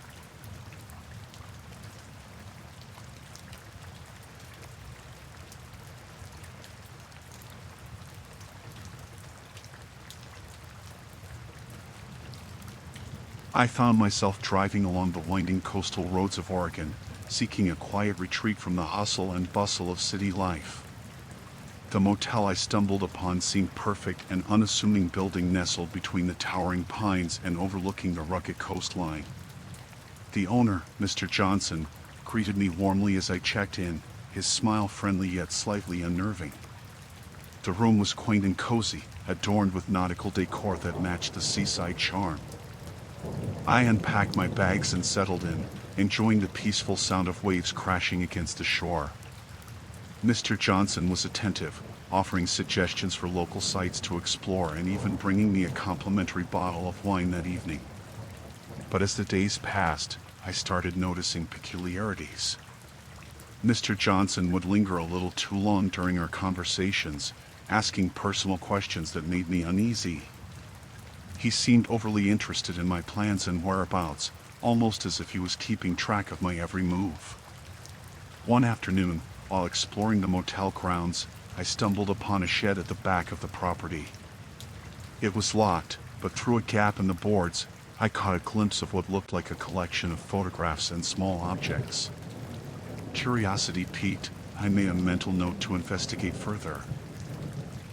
I found myself driving along the winding coastal roads of Oregon, seeking a quiet retreat from the hustle and bustle of city life. The motel I stumbled upon seemed perfect, an unassuming building nestled between the towering pines and overlooking the rugged coastline. The owner, Mr. Johnson, greeted me warmly as I checked in, his smile friendly yet slightly unnerving. The room was quaint and cozy, adorned with nautical decor that matched the seaside charm. I unpacked my bags and settled in, enjoying the peaceful sound of waves crashing against the shore. Mr. Johnson was attentive, offering suggestions for local sites to explore and even bringing me a complimentary bottle of wine that evening. But as the days passed, I started noticing peculiarities. Mr. Johnson would linger a little too long during our conversations, asking personal questions that made me uneasy. He seemed overly interested in my plans and whereabouts, almost as if he was keeping track of my every move. One afternoon, while exploring the motel grounds, I stumbled upon a shed at the back of the property. It was locked, but through a gap in the boards, I caught a glimpse of what looked like a collection of photographs and small objects. Curiosity piqued, I made a mental note to investigate further.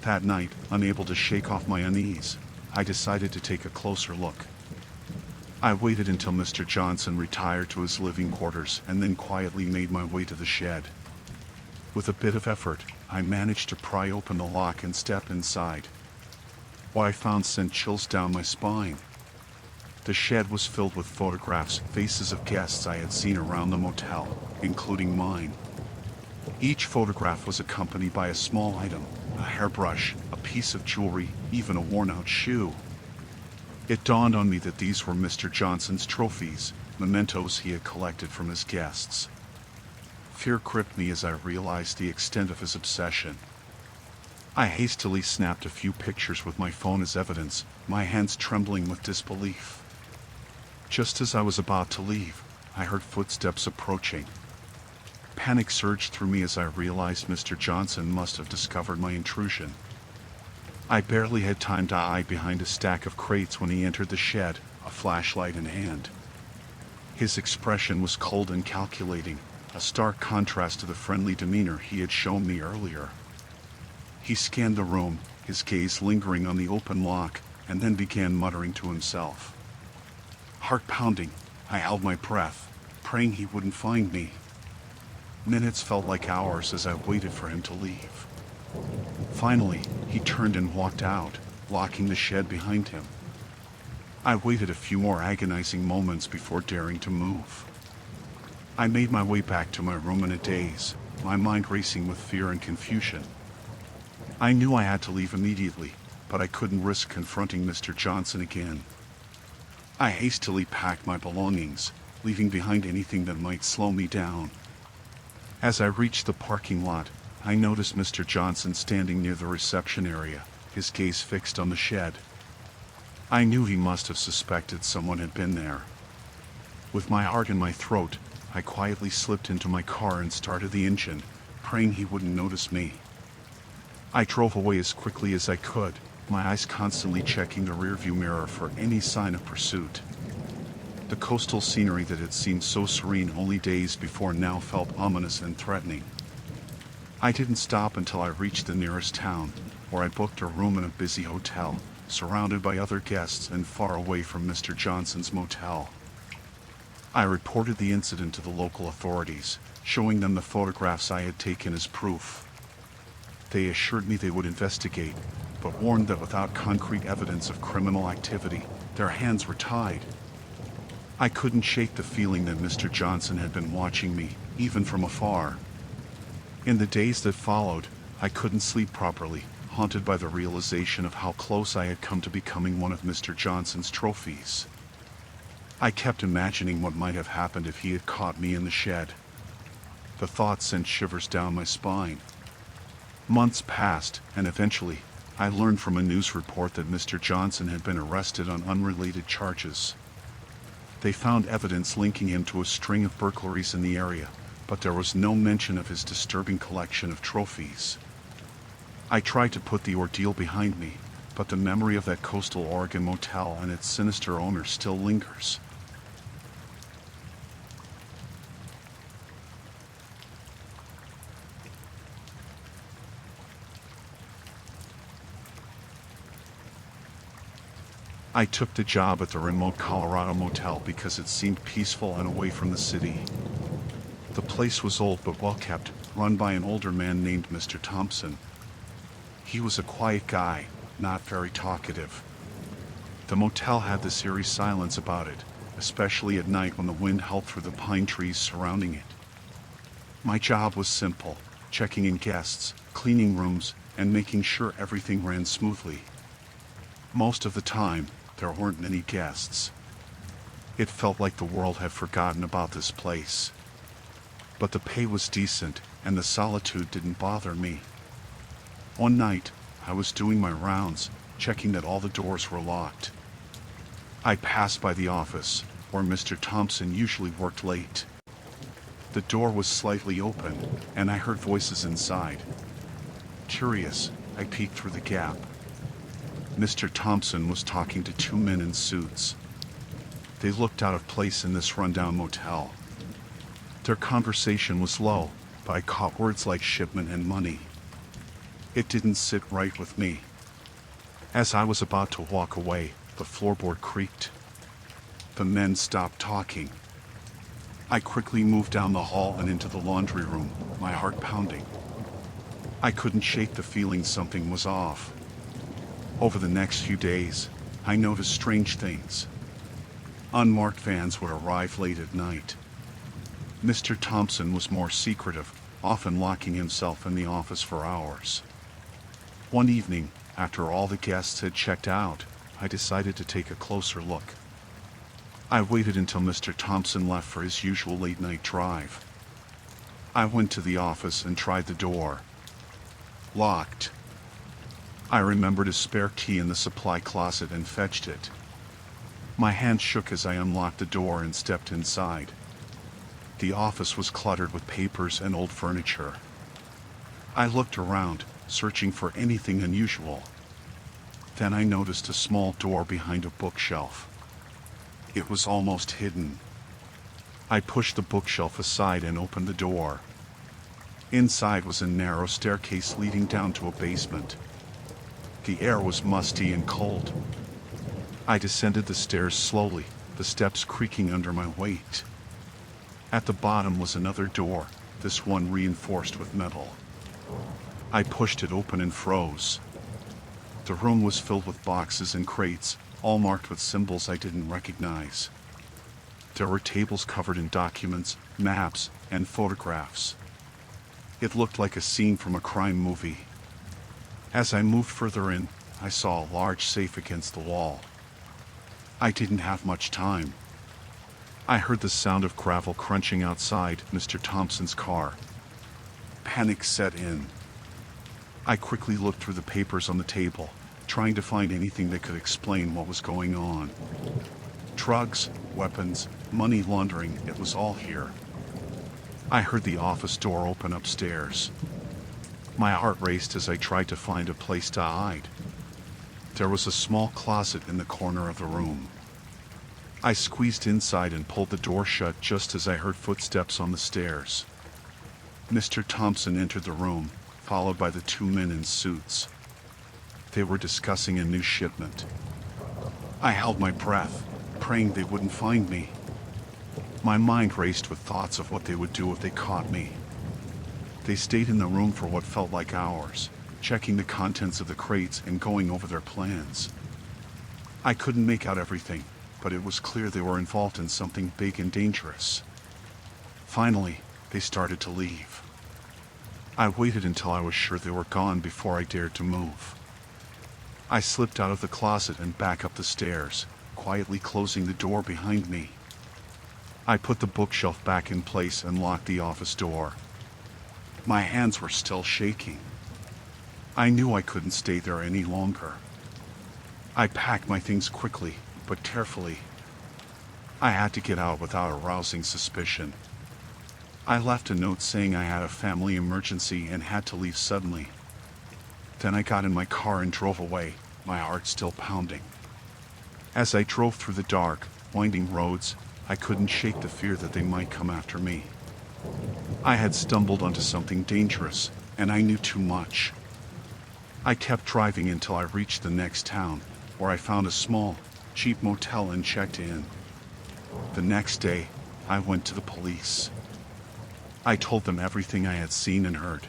That night, unable to shake off my unease, I decided to take a closer look. I waited until Mr. Johnson retired to his living quarters and then quietly made my way to the shed. With a bit of effort, I managed to pry open the lock and step inside. What I found sent chills down my spine. The shed was filled with photographs, faces of guests I had seen around the motel, including mine. Each photograph was accompanied by a small item, a hairbrush, a piece of jewelry, even a worn-out shoe. It dawned on me that these were Mr. Johnson's trophies, mementos he had collected from his guests. Fear gripped me as I realized the extent of his obsession. I hastily snapped a few pictures with my phone as evidence, my hands trembling with disbelief. Just as I was about to leave, I heard footsteps approaching. Panic surged through me as I realized Mr. Johnson must have discovered my intrusion. I barely had time to hide behind a stack of crates when he entered the shed, a flashlight in hand. His expression was cold and calculating, a stark contrast to the friendly demeanor he had shown me earlier. He scanned the room, his gaze lingering on the open lock, and then began muttering to himself. Heart pounding, I held my breath, praying he wouldn't find me. Minutes felt like hours as I waited for him to leave. Finally, he turned and walked out, locking the shed behind him. I waited a few more agonizing moments before daring to move. I made my way back to my room in a daze, my mind racing with fear and confusion. I knew I had to leave immediately, but I couldn't risk confronting Mr. Johnson again. I hastily packed my belongings, leaving behind anything that might slow me down. As I reached the parking lot, I noticed Mr. Johnson standing near the reception area, his gaze fixed on the shed. I knew he must have suspected someone had been there. With my heart in my throat, I quietly slipped into my car and started the engine, praying he wouldn't notice me. I drove away as quickly as I could, my eyes constantly checking the rearview mirror for any sign of pursuit. The coastal scenery that had seemed so serene only days before now felt ominous and threatening. I didn't stop until I reached the nearest town, where I booked a room in a busy hotel, surrounded by other guests and far away from Mr. Johnson's motel. I reported the incident to the local authorities, showing them the photographs I had taken as proof. They assured me they would investigate, but warned that without concrete evidence of criminal activity, their hands were tied. I couldn't shake the feeling that Mr. Johnson had been watching me, even from afar. In the days that followed, I couldn't sleep properly, haunted by the realization of how close I had come to becoming one of Mr. Johnson's trophies. I kept imagining what might have happened if he had caught me in the shed. The thought sent shivers down my spine. Months passed, and eventually, I learned from a news report that Mr. Johnson had been arrested on unrelated charges. They found evidence linking him to a string of burglaries in the area, but there was no mention of his disturbing collection of trophies. I tried to put the ordeal behind me, but the memory of that coastal Oregon motel and its sinister owner still lingers. I took the job at the remote Colorado motel because it seemed peaceful and away from the city. The place was old but well kept, run by an older man named Mr. Thompson. He was a quiet guy, not very talkative. The motel had this eerie silence about it, especially at night when the wind howled through the pine trees surrounding it. My job was simple, checking in guests, cleaning rooms, and making sure everything ran smoothly. Most of the time, there weren't many guests. It felt like the world had forgotten about this place. But the pay was decent, and the solitude didn't bother me. One night, I was doing my rounds, checking that all the doors were locked. I passed by the office, where Mr. Thompson usually worked late. The door was slightly open, and I heard voices inside. Curious, I peeked through the gap. Mr. Thompson was talking to two men in suits. They looked out of place in this rundown motel. Their conversation was low, but I caught words like shipment and money. It didn't sit right with me. As I was about to walk away, the floorboard creaked. The men stopped talking. I quickly moved down the hall and into the laundry room, my heart pounding. I couldn't shake the feeling something was off. Over the next few days, I noticed strange things. Unmarked vans would arrive late at night. Mr. Thompson was more secretive, often locking himself in the office for hours. One evening, after all the guests had checked out, I decided to take a closer look. I waited until Mr. Thompson left for his usual late-night drive. I went to the office and tried the door. Locked. I remembered a spare key in the supply closet and fetched it. My hand shook as I unlocked the door and stepped inside. The office was cluttered with papers and old furniture. I looked around, searching for anything unusual. Then I noticed a small door behind a bookshelf. It was almost hidden. I pushed the bookshelf aside and opened the door. Inside was a narrow staircase leading down to a basement. The air was musty and cold. I descended the stairs slowly, the steps creaking under my weight. At the bottom was another door, this one reinforced with metal. I pushed it open and froze. The room was filled with boxes and crates, all marked with symbols I didn't recognize. There were tables covered in documents, maps, and photographs. It looked like a scene from a crime movie. As I moved further in, I saw a large safe against the wall. I didn't have much time. I heard the sound of gravel crunching outside Mr. Thompson's car. Panic set in. I quickly looked through the papers on the table, trying to find anything that could explain what was going on. Drugs, weapons, money laundering, it was all here. I heard the office door open upstairs. My heart raced as I tried to find a place to hide. There was a small closet in the corner of the room. I squeezed inside and pulled the door shut just as I heard footsteps on the stairs. Mr. Thompson entered the room, followed by the two men in suits. They were discussing a new shipment. I held my breath, praying they wouldn't find me. My mind raced with thoughts of what they would do if they caught me. They stayed in the room for what felt like hours, checking the contents of the crates and going over their plans. I couldn't make out everything, but it was clear they were involved in something big and dangerous. Finally, they started to leave. I waited until I was sure they were gone before I dared to move. I slipped out of the closet and back up the stairs, quietly closing the door behind me. I put the bookshelf back in place and locked the office door. My hands were still shaking. I knew I couldn't stay there any longer. I packed my things quickly, but carefully. I had to get out without arousing suspicion. I left a note saying I had a family emergency and had to leave suddenly. Then I got in my car and drove away, my heart still pounding. As I drove through the dark, winding roads, I couldn't shake the fear that they might come after me. I had stumbled onto something dangerous, and I knew too much. I kept driving until I reached the next town, where I found a small, cheap motel and checked in. The next day, I went to the police. I told them everything I had seen and heard.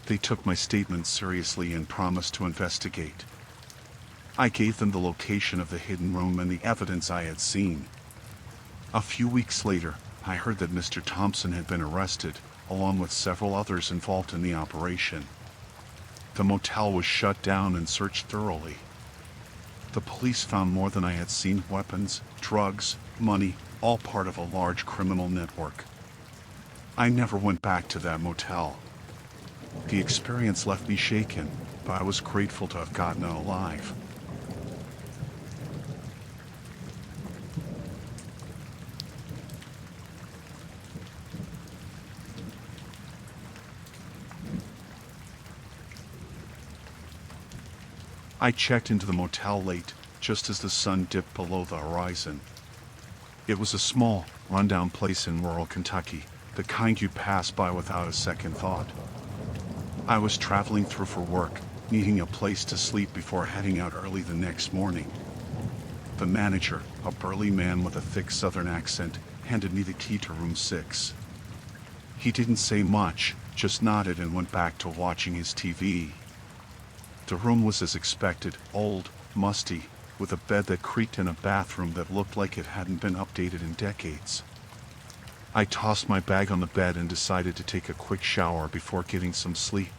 They took my statement seriously and promised to investigate. I gave them the location of the hidden room and the evidence I had seen. A few weeks later, I heard that Mr. Thompson had been arrested, along with several others involved in the operation. The motel was shut down and searched thoroughly. The police found more than I had seen: weapons, drugs, money, all part of a large criminal network. I never went back to that motel. The experience left me shaken, but I was grateful to have gotten out alive. I checked into the motel late, just as the sun dipped below the horizon. It was a small, rundown place in rural Kentucky, the kind you'd pass by without a second thought. I was traveling through for work, needing a place to sleep before heading out early the next morning. The manager, a burly man with a thick southern accent, handed me the key to room 6. He didn't say much, just nodded and went back to watching his TV. The room was as expected, old, musty, with a bed that creaked and a bathroom that looked like it hadn't been updated in decades. I tossed my bag on the bed and decided to take a quick shower before getting some sleep.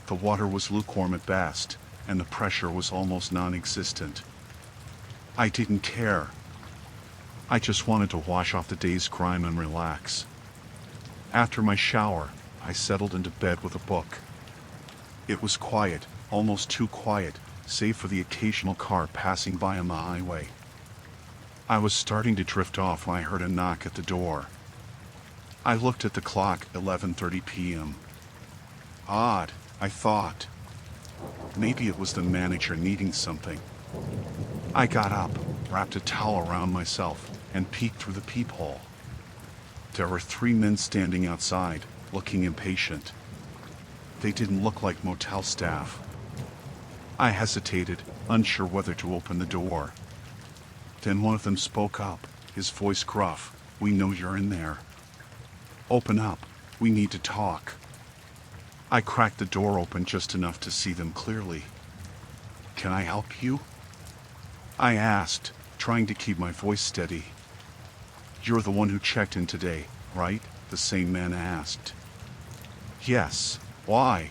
The water was lukewarm at best, and the pressure was almost non-existent. I didn't care. I just wanted to wash off the day's grime and relax. After my shower, I settled into bed with a book. It was quiet, almost too quiet, save for the occasional car passing by on the highway. I was starting to drift off when I heard a knock at the door. I looked at the clock, 11:30 p.m. Odd, I thought. Maybe it was the manager needing something. I got up, wrapped a towel around myself, and peeked through the peephole. There were 3 men standing outside, looking impatient. They didn't look like motel staff. I hesitated, unsure whether to open the door. Then one of them spoke up, his voice gruff. "We know you're in there. Open up, we need to talk." I cracked the door open just enough to see them clearly. "Can I help you?" I asked, trying to keep my voice steady. "You're the one who checked in today, right?" the same man asked. "Yes, why?"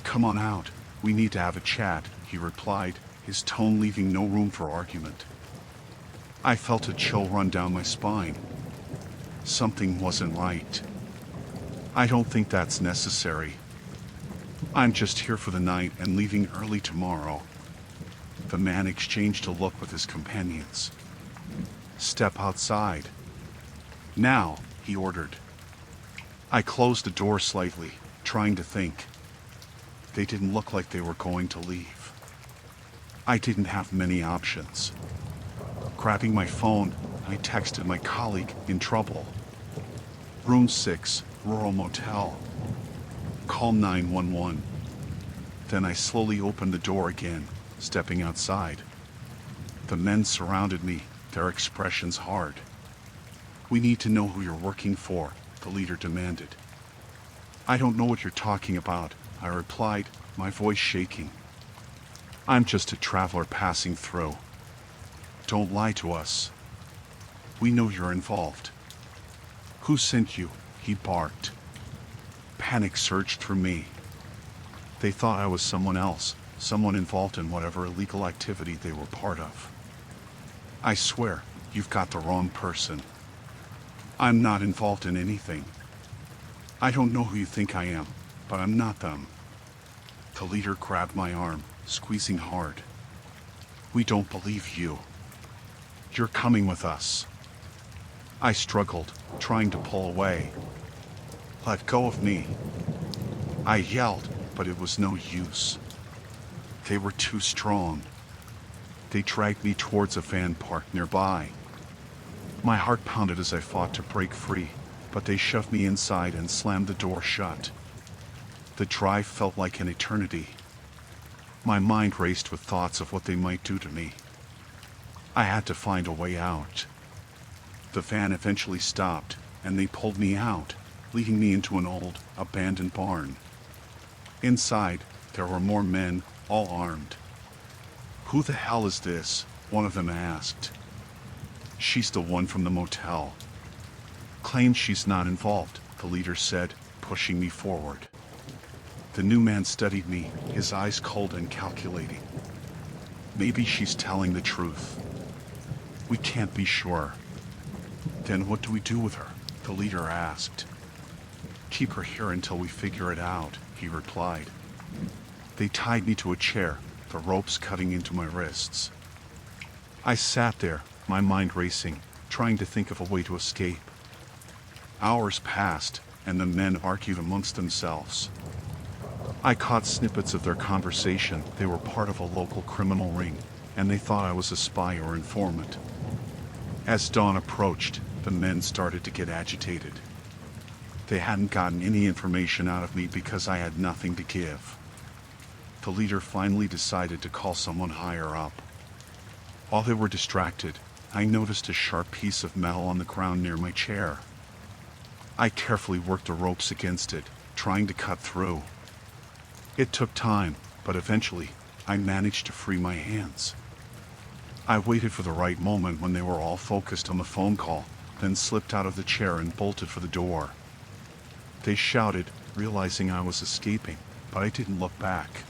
"Come on out, we need to have a chat," he replied, his tone leaving no room for argument. I felt a chill run down my spine. Something wasn't right. "I don't think that's necessary. I'm just here for the night and leaving early tomorrow." The man exchanged a look with his companions. "Step outside." "Now," he ordered. I closed the door slightly, trying to think. They didn't look like they were going to leave. I didn't have many options. Grabbing my phone, I texted my colleague, in trouble. "Room 6, rural motel. Call 911. Then I slowly opened the door again, stepping outside. The men surrounded me, their expressions hard. "We need to know who you're working for," the leader demanded. "I don't know what you're talking about," I replied, my voice shaking. "I'm just a traveler passing through. Don't lie to us. We know you're involved." "Who sent you?" he barked. Panic surged through me. They thought I was someone else, someone involved in whatever illegal activity they were part of. "I swear, you've got the wrong person. I'm not involved in anything. I don't know who you think I am, but I'm not them." The leader grabbed my arm, squeezing hard. "We don't believe you. You're coming with us." I struggled, trying to pull away. "Let go of me." I yelled, but it was no use. They were too strong. They dragged me towards a van parked nearby. My heart pounded as I fought to break free, but they shoved me inside and slammed the door shut. The drive felt like an eternity. My mind raced with thoughts of what they might do to me. I had to find a way out. The van eventually stopped, and they pulled me out, leading me into an old, abandoned barn. Inside, there were more men, all armed. "Who the hell is this?" one of them asked. "She's the one from the motel. Claims she's not involved," the leader said, pushing me forward. The new man studied me, his eyes cold and calculating. "Maybe she's telling the truth. We can't be sure." "Then what do we do with her?" the leader asked. "Keep her here until we figure it out," he replied. They tied me to a chair, the ropes cutting into my wrists. I sat there, my mind racing, trying to think of a way to escape. Hours passed, and the men argued amongst themselves. I caught snippets of their conversation. They were part of a local criminal ring, and they thought I was a spy or informant. As dawn approached, the men started to get agitated. They hadn't gotten any information out of me because I had nothing to give. The leader finally decided to call someone higher up. While they were distracted, I noticed a sharp piece of metal on the ground near my chair. I carefully worked the ropes against it, trying to cut through. It took time, but eventually, I managed to free my hands. I waited for the right moment when they were all focused on the phone call, then slipped out of the chair and bolted for the door. They shouted, realizing I was escaping, but I didn't look back.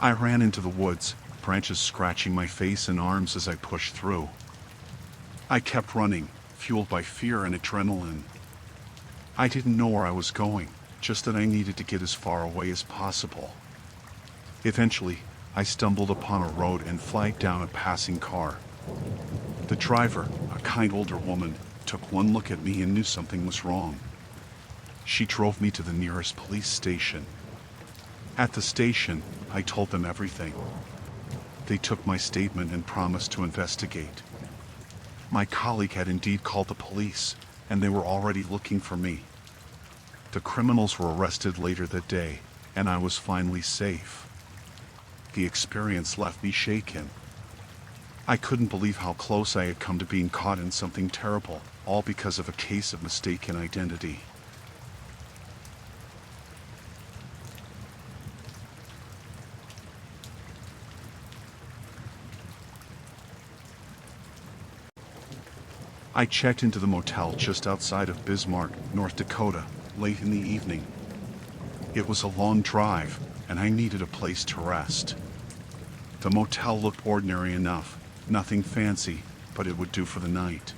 I ran into the woods, branches scratching my face and arms as I pushed through. I kept running, fueled by fear and adrenaline. I didn't know where I was going, just that I needed to get as far away as possible. Eventually, I stumbled upon a road and flagged down a passing car. The driver, a kind older woman, took one look at me and knew something was wrong. She drove me to the nearest police station. At the station, I told them everything. They took my statement and promised to investigate. My colleague had indeed called the police, and they were already looking for me. The criminals were arrested later that day, and I was finally safe. The experience left me shaken. I couldn't believe how close I had come to being caught in something terrible, all because of a case of mistaken identity. I checked into the motel just outside of Bismarck, North Dakota, late in the evening. It was a long drive, and I needed a place to rest. The motel looked ordinary enough, nothing fancy, but it would do for the night.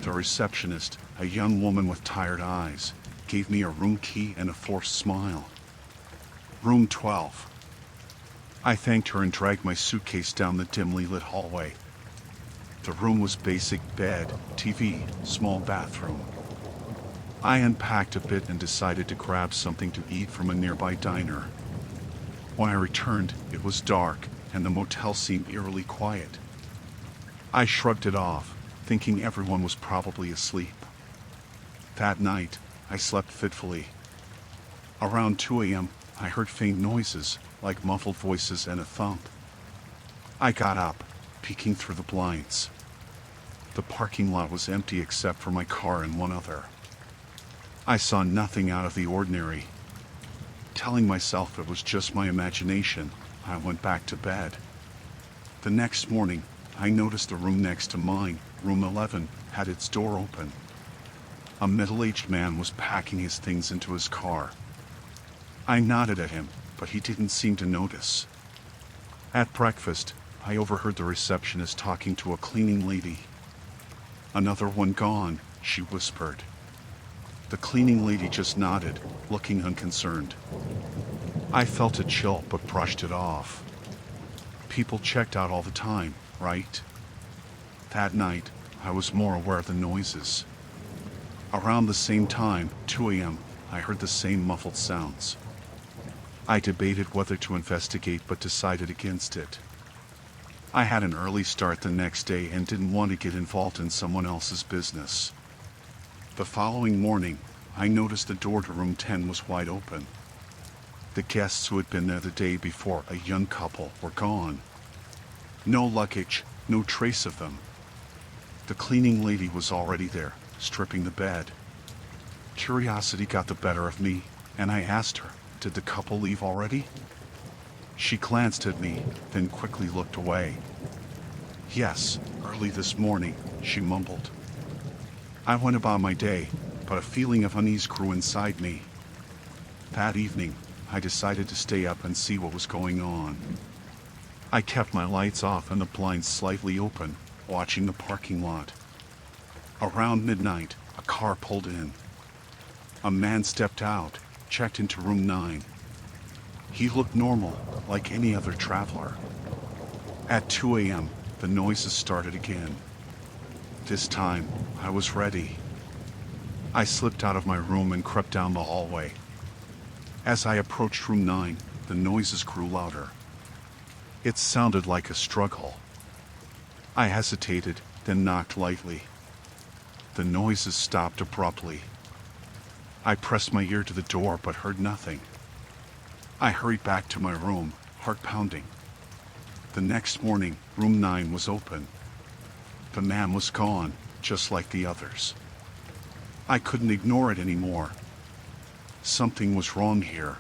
The receptionist, a young woman with tired eyes, gave me a room key and a forced smile. Room 12. I thanked her and dragged my suitcase down the dimly lit hallway. The room was basic: bed, TV, small bathroom. I unpacked a bit and decided to grab something to eat from a nearby diner. When I returned, it was dark, and the motel seemed eerily quiet. I shrugged it off, thinking everyone was probably asleep. That night, I slept fitfully. Around 2 a.m., I heard faint noises, like muffled voices and a thump. I got up, peeking through the blinds. The parking lot was empty except for my car and one other. I saw nothing out of the ordinary. Telling myself it was just my imagination, I went back to bed. The next morning, I noticed the room next to mine, room 11, had its door open. A middle-aged man was packing his things into his car. I nodded at him, but he didn't seem to notice. At breakfast, I overheard the receptionist talking to a cleaning lady. "Another one gone," she whispered. The cleaning lady just nodded, looking unconcerned. I felt a chill but brushed it off. People checked out all the time, right? That night, I was more aware of the noises. Around the same time, 2 a.m., I heard the same muffled sounds. I debated whether to investigate but decided against it. I had an early start the next day and didn't want to get involved in someone else's business. The following morning, I noticed the door to room 10 was wide open. The guests who had been there the day before, a young couple, were gone. No luggage, no trace of them. The cleaning lady was already there, stripping the bed. Curiosity got the better of me, and I asked her, "Did the couple leave already?" She glanced at me, then quickly looked away. "Yes, early this morning," she mumbled. I went about my day, but a feeling of unease grew inside me. That evening, I decided to stay up and see what was going on. I kept my lights off and the blinds slightly open, watching the parking lot. Around midnight, a car pulled in. A man stepped out, checked into room 9. He looked normal, like any other traveler. At 2 a.m., the noises started again. This time, I was ready. I slipped out of my room and crept down the hallway. As I approached room 9, the noises grew louder. It sounded like a struggle. I hesitated, then knocked lightly. The noises stopped abruptly. I pressed my ear to the door but heard nothing. I hurried back to my room, heart pounding. The next morning, room 9 was open. The man was gone, just like the others. I couldn't ignore it anymore. Something was wrong here.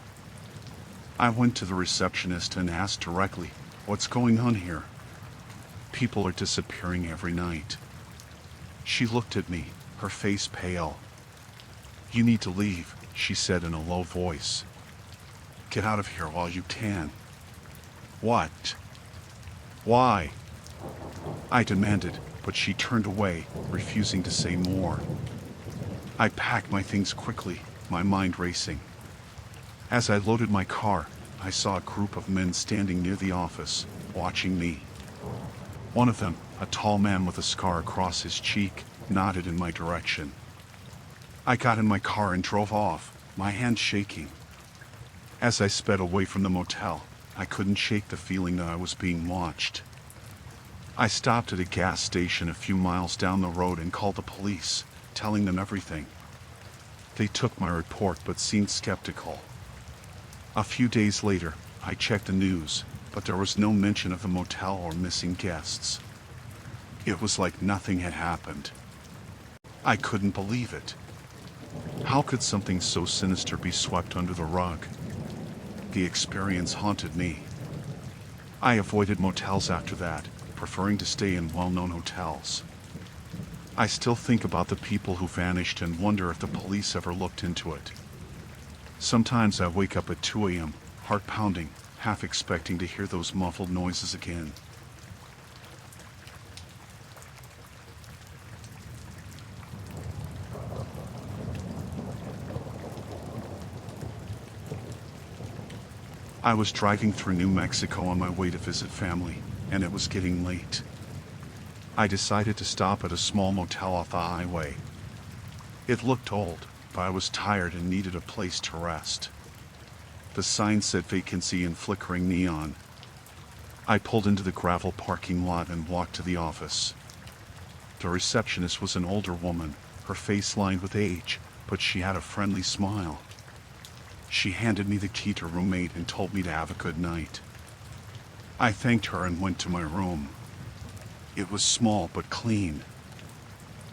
I went to the receptionist and asked directly, "What's going on here? People are disappearing every night." She looked at me, her face pale. "You need to leave," she said in a low voice. "Get out of here while you can." "What? Why?" I demanded, but she turned away, refusing to say more. I packed my things quickly, my mind racing. As I loaded my car, I saw a group of men standing near the office, watching me. One of them, a tall man with a scar across his cheek, nodded in my direction. I got in my car and drove off, my hands shaking. As I sped away from the motel, I couldn't shake the feeling that I was being watched. I stopped at a gas station a few miles down the road and called the police, telling them everything. They took my report but seemed skeptical. A few days later, I checked the news, but there was no mention of the motel or missing guests. It was like nothing had happened. I couldn't believe it. How could something so sinister be swept under the rug? The experience haunted me. I avoided motels after that, preferring to stay in well-known hotels. I still think about the people who vanished and wonder if the police ever looked into it. Sometimes I wake up at 2 a.m., heart pounding, half expecting to hear those muffled noises again. I was driving through New Mexico on my way to visit family, and it was getting late. I decided to stop at a small motel off the highway. It looked old, but I was tired and needed a place to rest. The sign said vacancy in flickering neon. I pulled into the gravel parking lot and walked to the office. The receptionist was an older woman, her face lined with age, but she had a friendly smile. She handed me the key to room 8 and told me to have a good night. I thanked her and went to my room. It was small but clean.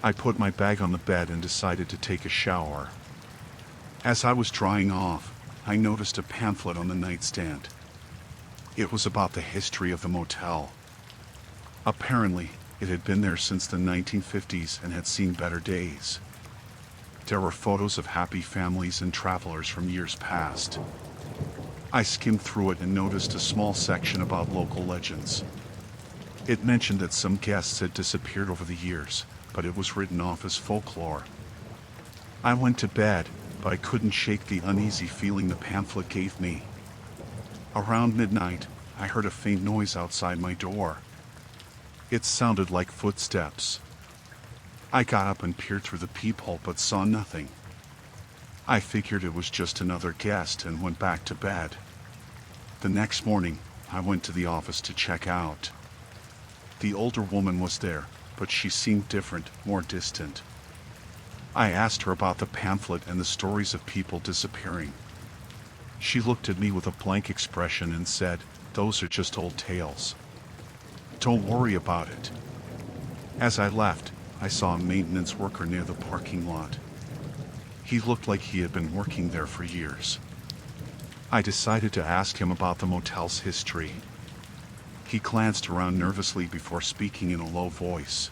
I put my bag on the bed and decided to take a shower. As I was drying off, I noticed a pamphlet on the nightstand. It was about the history of the motel. Apparently, it had been there since the 1950s and had seen better days. There were photos of happy families and travelers from years past. I skimmed through it and noticed a small section about local legends. It mentioned that some guests had disappeared over the years, but it was written off as folklore. I went to bed, but I couldn't shake the uneasy feeling the pamphlet gave me. Around midnight, I heard a faint noise outside my door. It sounded like footsteps. I got up and peered through the peephole but saw nothing. I figured it was just another guest and went back to bed. The next morning, I went to the office to check out. The older woman was there, but she seemed different, more distant. I asked her about the pamphlet and the stories of people disappearing. She looked at me with a blank expression and said, "Those are just old tales. Don't worry about it." As I left, I saw a maintenance worker near the parking lot. He looked like he had been working there for years. I decided to ask him about the motel's history. He glanced around nervously before speaking in a low voice.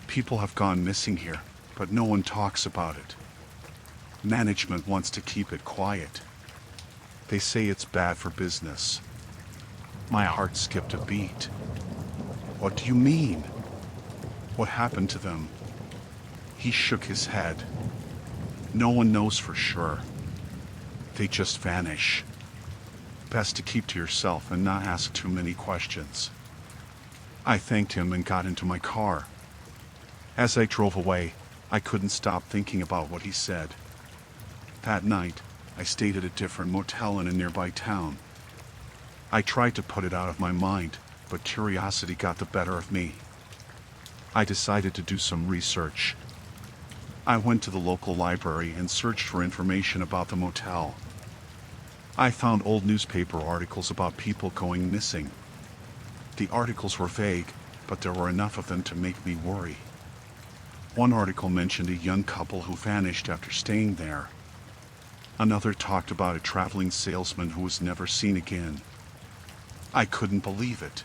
"People have gone missing here, but no one talks about it. Management wants to keep it quiet. They say it's bad for business." My heart skipped a beat. "What do you mean? What happened to them?" He shook his head. "No one knows for sure. They just vanish. Best to keep to yourself and not ask too many questions." I thanked him and got into my car. As I drove away, I couldn't stop thinking about what he said. That night, I stayed at a different motel in a nearby town. I tried to put it out of my mind, but curiosity got the better of me. I decided to do some research. I went to the local library and searched for information about the motel. I found old newspaper articles about people going missing. The articles were vague, but there were enough of them to make me worry. One article mentioned a young couple who vanished after staying there. Another talked about a traveling salesman who was never seen again. I couldn't believe it.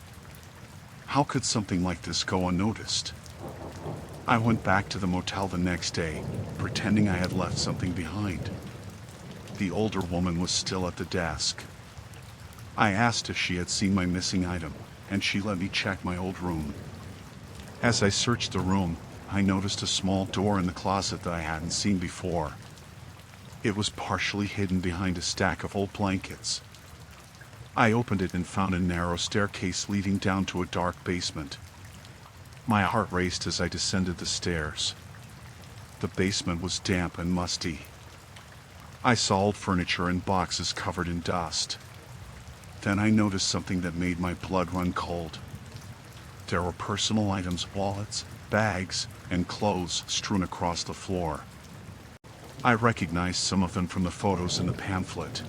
How could something like this go unnoticed? I went back to the motel the next day, pretending I had left something behind. The older woman was still at the desk. I asked if she had seen my missing item, and she let me check my old room. As I searched the room, I noticed a small door in the closet that I hadn't seen before. It was partially hidden behind a stack of old blankets. I opened it and found a narrow staircase leading down to a dark basement. My heart raced as I descended the stairs. The basement was damp and musty. I saw old furniture and boxes covered in dust. Then I noticed something that made my blood run cold. There were personal items, wallets, bags, and clothes strewn across the floor. I recognized some of them from the photos in the pamphlet.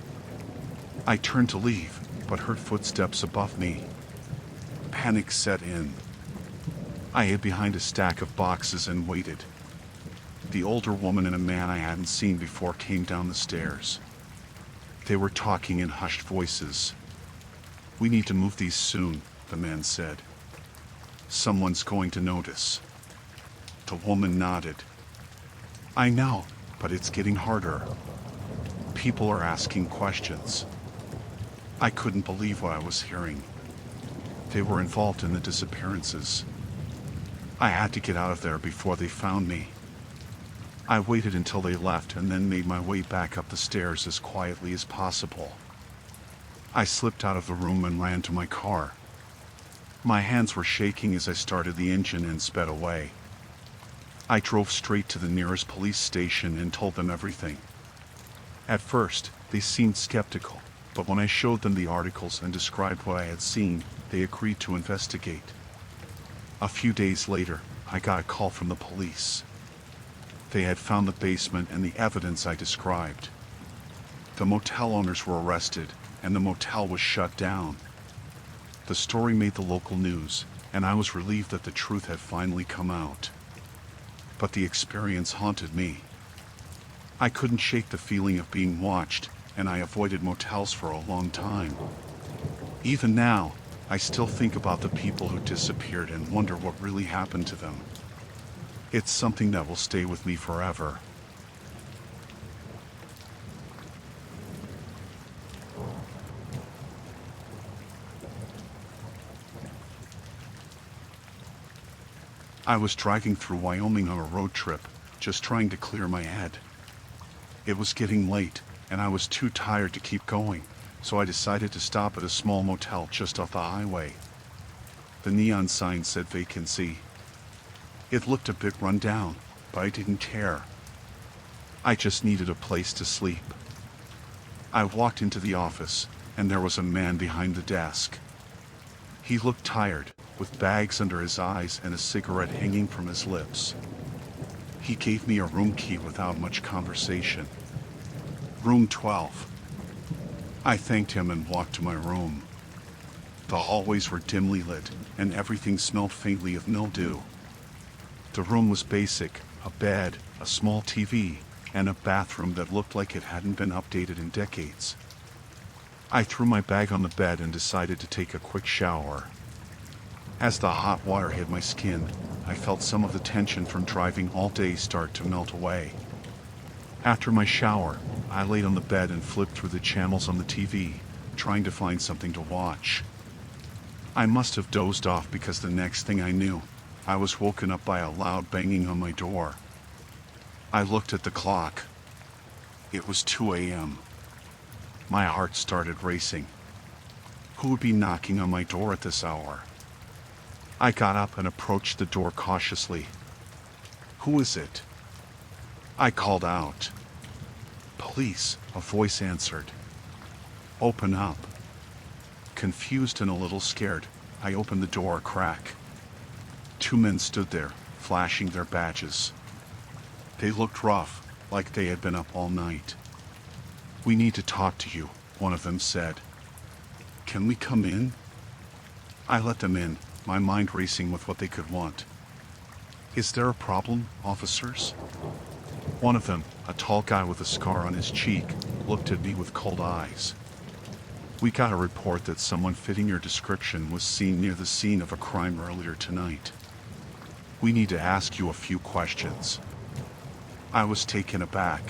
I turned to leave, but heard footsteps above me. Panic set in. I hid behind a stack of boxes and waited. The older woman and a man I hadn't seen before came down the stairs. They were talking in hushed voices. "We need to move these soon," the man said. "Someone's going to notice." The woman nodded. "I know, but it's getting harder. People are asking questions." I couldn't believe what I was hearing. They were involved in the disappearances. I had to get out of there before they found me. I waited until they left and then made my way back up the stairs as quietly as possible. I slipped out of the room and ran to my car. My hands were shaking as I started the engine and sped away. I drove straight to the nearest police station and told them everything. At first, they seemed skeptical, but when I showed them the articles and described what I had seen, they agreed to investigate. A few days later, I got a call from the police. They had found the basement and the evidence I described. The motel owners were arrested, and the motel was shut down. The story made the local news, and I was relieved that the truth had finally come out. But the experience haunted me. I couldn't shake the feeling of being watched, and I avoided motels for a long time. Even now, I still think about the people who disappeared and wonder what really happened to them. It's something that will stay with me forever. I was driving through Wyoming on a road trip, just trying to clear my head. It was getting late, and I was too tired to keep going, so I decided to stop at a small motel just off the highway. The neon sign said vacancy. It looked a bit run down, but I didn't care. I just needed a place to sleep. I walked into the office, and there was a man behind the desk. He looked tired, with bags under his eyes and a cigarette hanging from his lips. He gave me a room key without much conversation. Room 12. I thanked him and walked to my room. The hallways were dimly lit, and everything smelled faintly of mildew. The room was basic: a bed, a small TV, and a bathroom that looked like it hadn't been updated in decades. I threw my bag on the bed and decided to take a quick shower. As the hot water hit my skin, I felt some of the tension from driving all day start to melt away. After my shower, I laid on the bed and flipped through the channels on the TV, trying to find something to watch. I must have dozed off because the next thing I knew, I was woken up by a loud banging on my door. I looked at the clock. It was 2 a.m. My heart started racing. Who would be knocking on my door at this hour? I got up and approached the door cautiously. "Who is it?" I called out. Police, a voice answered. Open up. Confused and a little scared, I opened the door a crack. Two men stood there, flashing their badges. They looked rough, like they had been up all night. We need to talk to you, one of them said. Can we come in? I let them in, my mind racing with what they could want. Is there a problem, officers? One of them, a tall guy with a scar on his cheek, looked at me with cold eyes. We got a report that someone fitting your description was seen near the scene of a crime earlier tonight. We need to ask you a few questions. I was taken aback.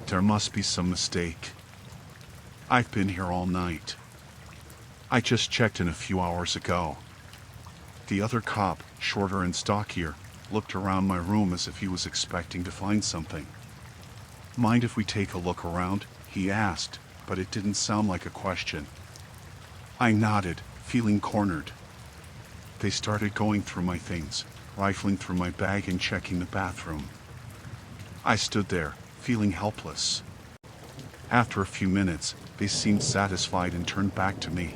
There must be some mistake. I've been here all night. I just checked in a few hours ago. The other cop, shorter and stockier, looked around my room as if he was expecting to find something. Mind if we take a look around? He asked, but it didn't sound like a question. I nodded, feeling cornered. They started going through my things, rifling through my bag and checking the bathroom. I stood there, feeling helpless. After a few minutes, they seemed satisfied and turned back to me.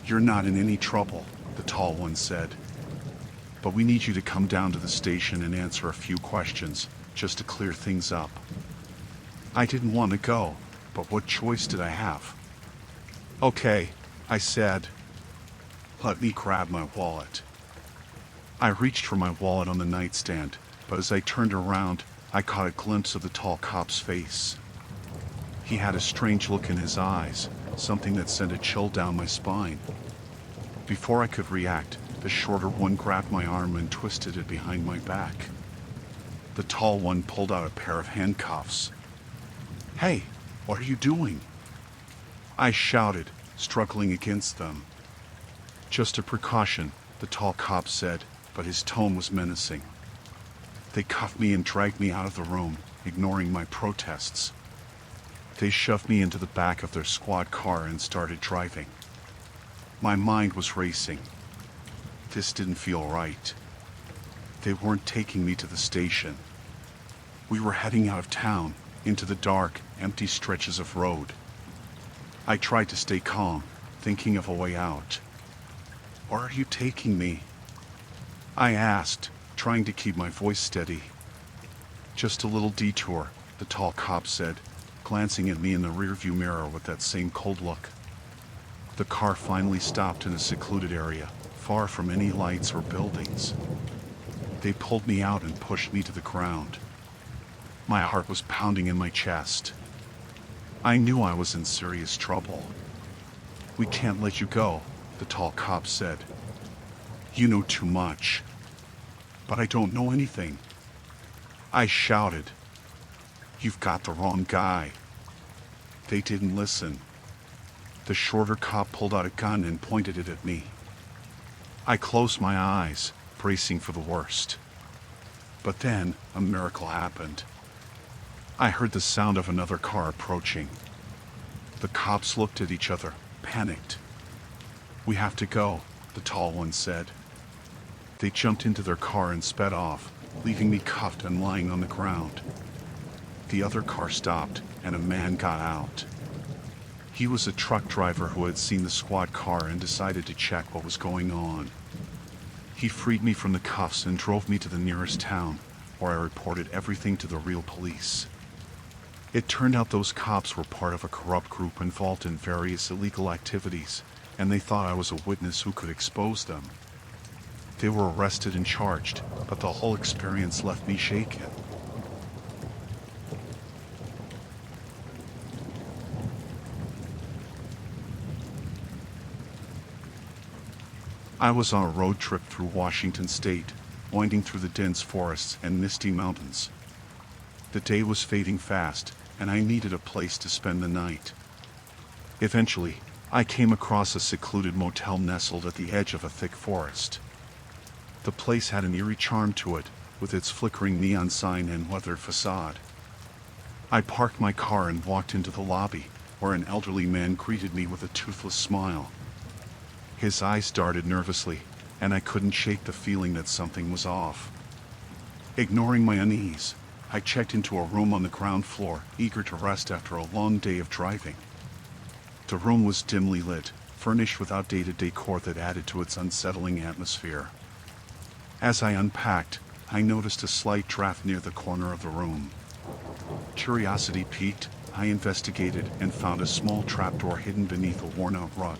You're not in any trouble, the tall one said. But we need you to come down to the station and answer a few questions, just to clear things up. I didn't want to go, but what choice did I have? Okay, I said. Let me grab my wallet. I reached for my wallet on the nightstand, but as I turned around, I caught a glimpse of the tall cop's face. He had a strange look in his eyes, something that sent a chill down my spine. Before I could react, the shorter one grabbed my arm and twisted it behind my back. The tall one pulled out a pair of handcuffs. Hey, what are you doing? I shouted, struggling against them. Just a precaution, the tall cop said, but his tone was menacing. They cuffed me and dragged me out of the room, ignoring my protests. They shoved me into the back of their squad car and started driving. My mind was racing. This didn't feel right. They weren't taking me to the station. We were heading out of town, into the dark, empty stretches of road. I tried to stay calm, thinking of a way out. Where are you taking me? I asked, trying to keep my voice steady. Just a little detour, the tall cop said, glancing at me in the rearview mirror with that same cold look. The car finally stopped in a secluded area, far from any lights or buildings. They pulled me out and pushed me to the ground. My heart was pounding in my chest. I knew I was in serious trouble. We can't let you go, the tall cop said. You know too much. But I don't know anything. I shouted. You've got the wrong guy. They didn't listen. The shorter cop pulled out a gun and pointed it at me. I closed my eyes, bracing for the worst. But then a miracle happened. I heard the sound of another car approaching. The cops looked at each other, panicked. We have to go, the tall one said. They jumped into their car and sped off, leaving me cuffed and lying on the ground. The other car stopped, and a man got out. He was a truck driver who had seen the squad car and decided to check what was going on. He freed me from the cuffs and drove me to the nearest town, where I reported everything to the real police. It turned out those cops were part of a corrupt group involved in various illegal activities, and they thought I was a witness who could expose them. They were arrested and charged, but the whole experience left me shaken. I was on a road trip through Washington state, winding through the dense forests and misty mountains. The day was fading fast, and I needed a place to spend the night. Eventually, I came across a secluded motel nestled at the edge of a thick forest. The place had an eerie charm to it, with its flickering neon sign and weathered facade. I parked my car and walked into the lobby, where an elderly man greeted me with a toothless smile. His eyes darted nervously, and I couldn't shake the feeling that something was off. Ignoring my unease, I checked into a room on the ground floor, eager to rest after a long day of driving. The room was dimly lit, furnished with outdated decor that added to its unsettling atmosphere. As I unpacked, I noticed a slight draft near the corner of the room. Curiosity piqued, I investigated and found a small trapdoor hidden beneath a worn-out rug.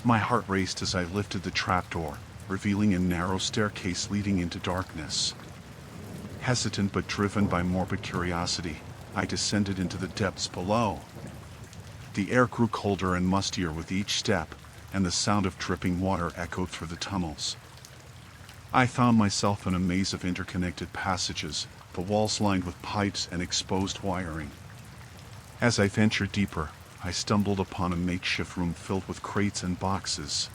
My heart raced as I lifted the trapdoor, revealing a narrow staircase leading into darkness. Hesitant but driven by morbid curiosity, I descended into the depths below. The air grew colder and mustier with each step, and the sound of dripping water echoed through the tunnels. I found myself in a maze of interconnected passages, the walls lined with pipes and exposed wiring. As I ventured deeper, I stumbled upon a makeshift room filled with crates and boxes.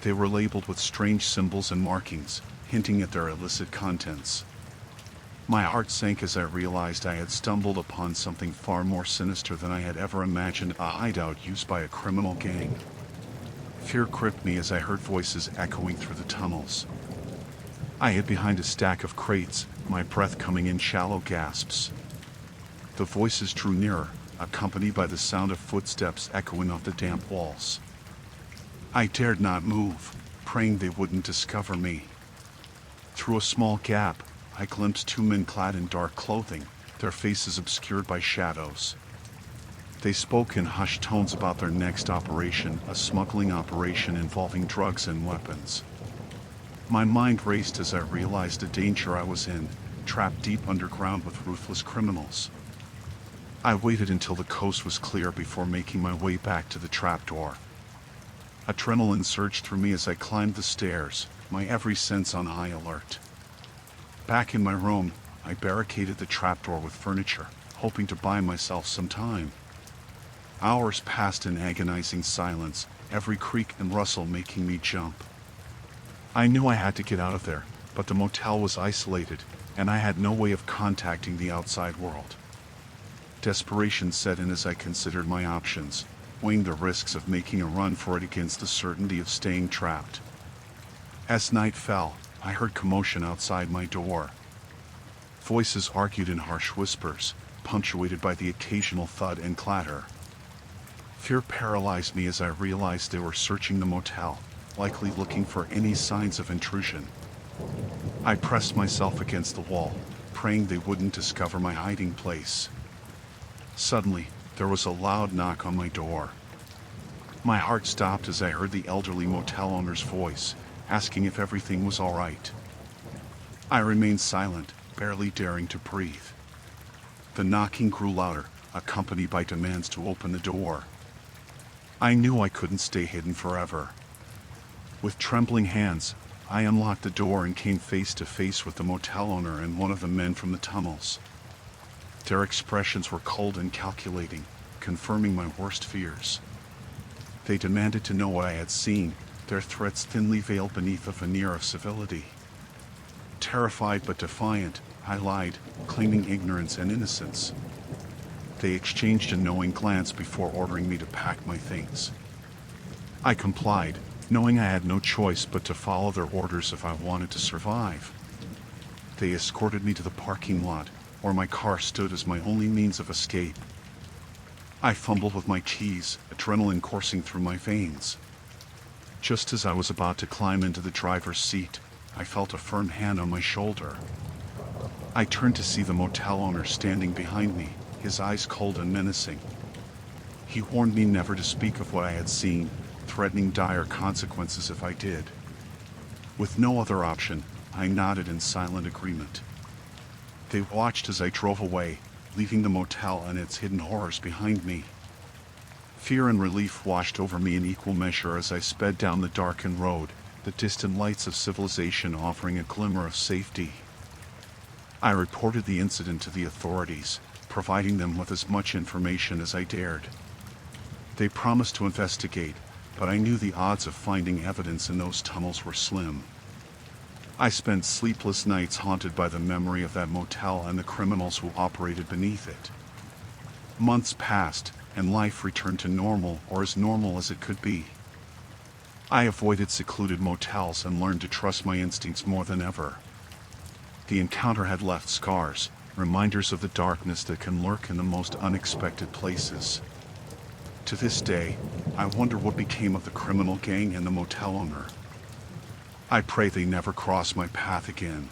They were labeled with strange symbols and markings, hinting at their illicit contents. My heart sank as I realized I had stumbled upon something far more sinister than I had ever imagined, a hideout used by a criminal gang. Fear gripped me as I heard voices echoing through the tunnels. I hid behind a stack of crates, my breath coming in shallow gasps. The voices drew nearer, accompanied by the sound of footsteps echoing off the damp walls. I dared not move, praying they wouldn't discover me. Through a small gap, I glimpsed two men clad in dark clothing, their faces obscured by shadows. They spoke in hushed tones about their next operation, a smuggling operation involving drugs and weapons. My mind raced as I realized the danger I was in, trapped deep underground with ruthless criminals. I waited until the coast was clear before making my way back to the trapdoor. Adrenaline surged through me as I climbed the stairs, my every sense on high alert. Back in my room, I barricaded the trapdoor with furniture, hoping to buy myself some time. Hours passed in agonizing silence, every creak and rustle making me jump. I knew I had to get out of there, but the motel was isolated, and I had no way of contacting the outside world. Desperation set in as I considered my options, weighing the risks of making a run for it against the certainty of staying trapped. As night fell, I heard commotion outside my door. Voices argued in harsh whispers, punctuated by the occasional thud and clatter. Fear paralyzed me as I realized they were searching the motel, likely looking for any signs of intrusion. I pressed myself against the wall, praying they wouldn't discover my hiding place. Suddenly, there was a loud knock on my door. My heart stopped as I heard the elderly motel owner's voice, asking if everything was all right. I remained silent, barely daring to breathe. The knocking grew louder, accompanied by demands to open the door. I knew I couldn't stay hidden forever. With trembling hands, I unlocked the door and came face to face with the motel owner and one of the men from the tunnels. Their expressions were cold and calculating, confirming my worst fears. They demanded to know what I had seen, their threats thinly veiled beneath a veneer of civility. Terrified but defiant, I lied, claiming ignorance and innocence. They exchanged a knowing glance before ordering me to pack my things. I complied, knowing I had no choice but to follow their orders if I wanted to survive. They escorted me to the parking lot, where my car stood as my only means of escape. I fumbled with my keys, adrenaline coursing through my veins. Just as I was about to climb into the driver's seat, I felt a firm hand on my shoulder. I turned to see the motel owner standing behind me, his eyes cold and menacing. He warned me never to speak of what I had seen, threatening dire consequences if I did. With no other option, I nodded in silent agreement. They watched as I drove away, leaving the motel and its hidden horrors behind me. Fear and relief washed over me in equal measure as I sped down the darkened road, the distant lights of civilization offering a glimmer of safety. I reported the incident to the authorities, providing them with as much information as I dared. They promised to investigate, but I knew the odds of finding evidence in those tunnels were slim. I spent sleepless nights haunted by the memory of that motel and the criminals who operated beneath it. Months passed, and life returned to normal, or as normal as it could be. I avoided secluded motels and learned to trust my instincts more than ever. The encounter had left scars, reminders of the darkness that can lurk in the most unexpected places. To this day, I wonder what became of the criminal gang and the motel owner. I pray they never cross my path again.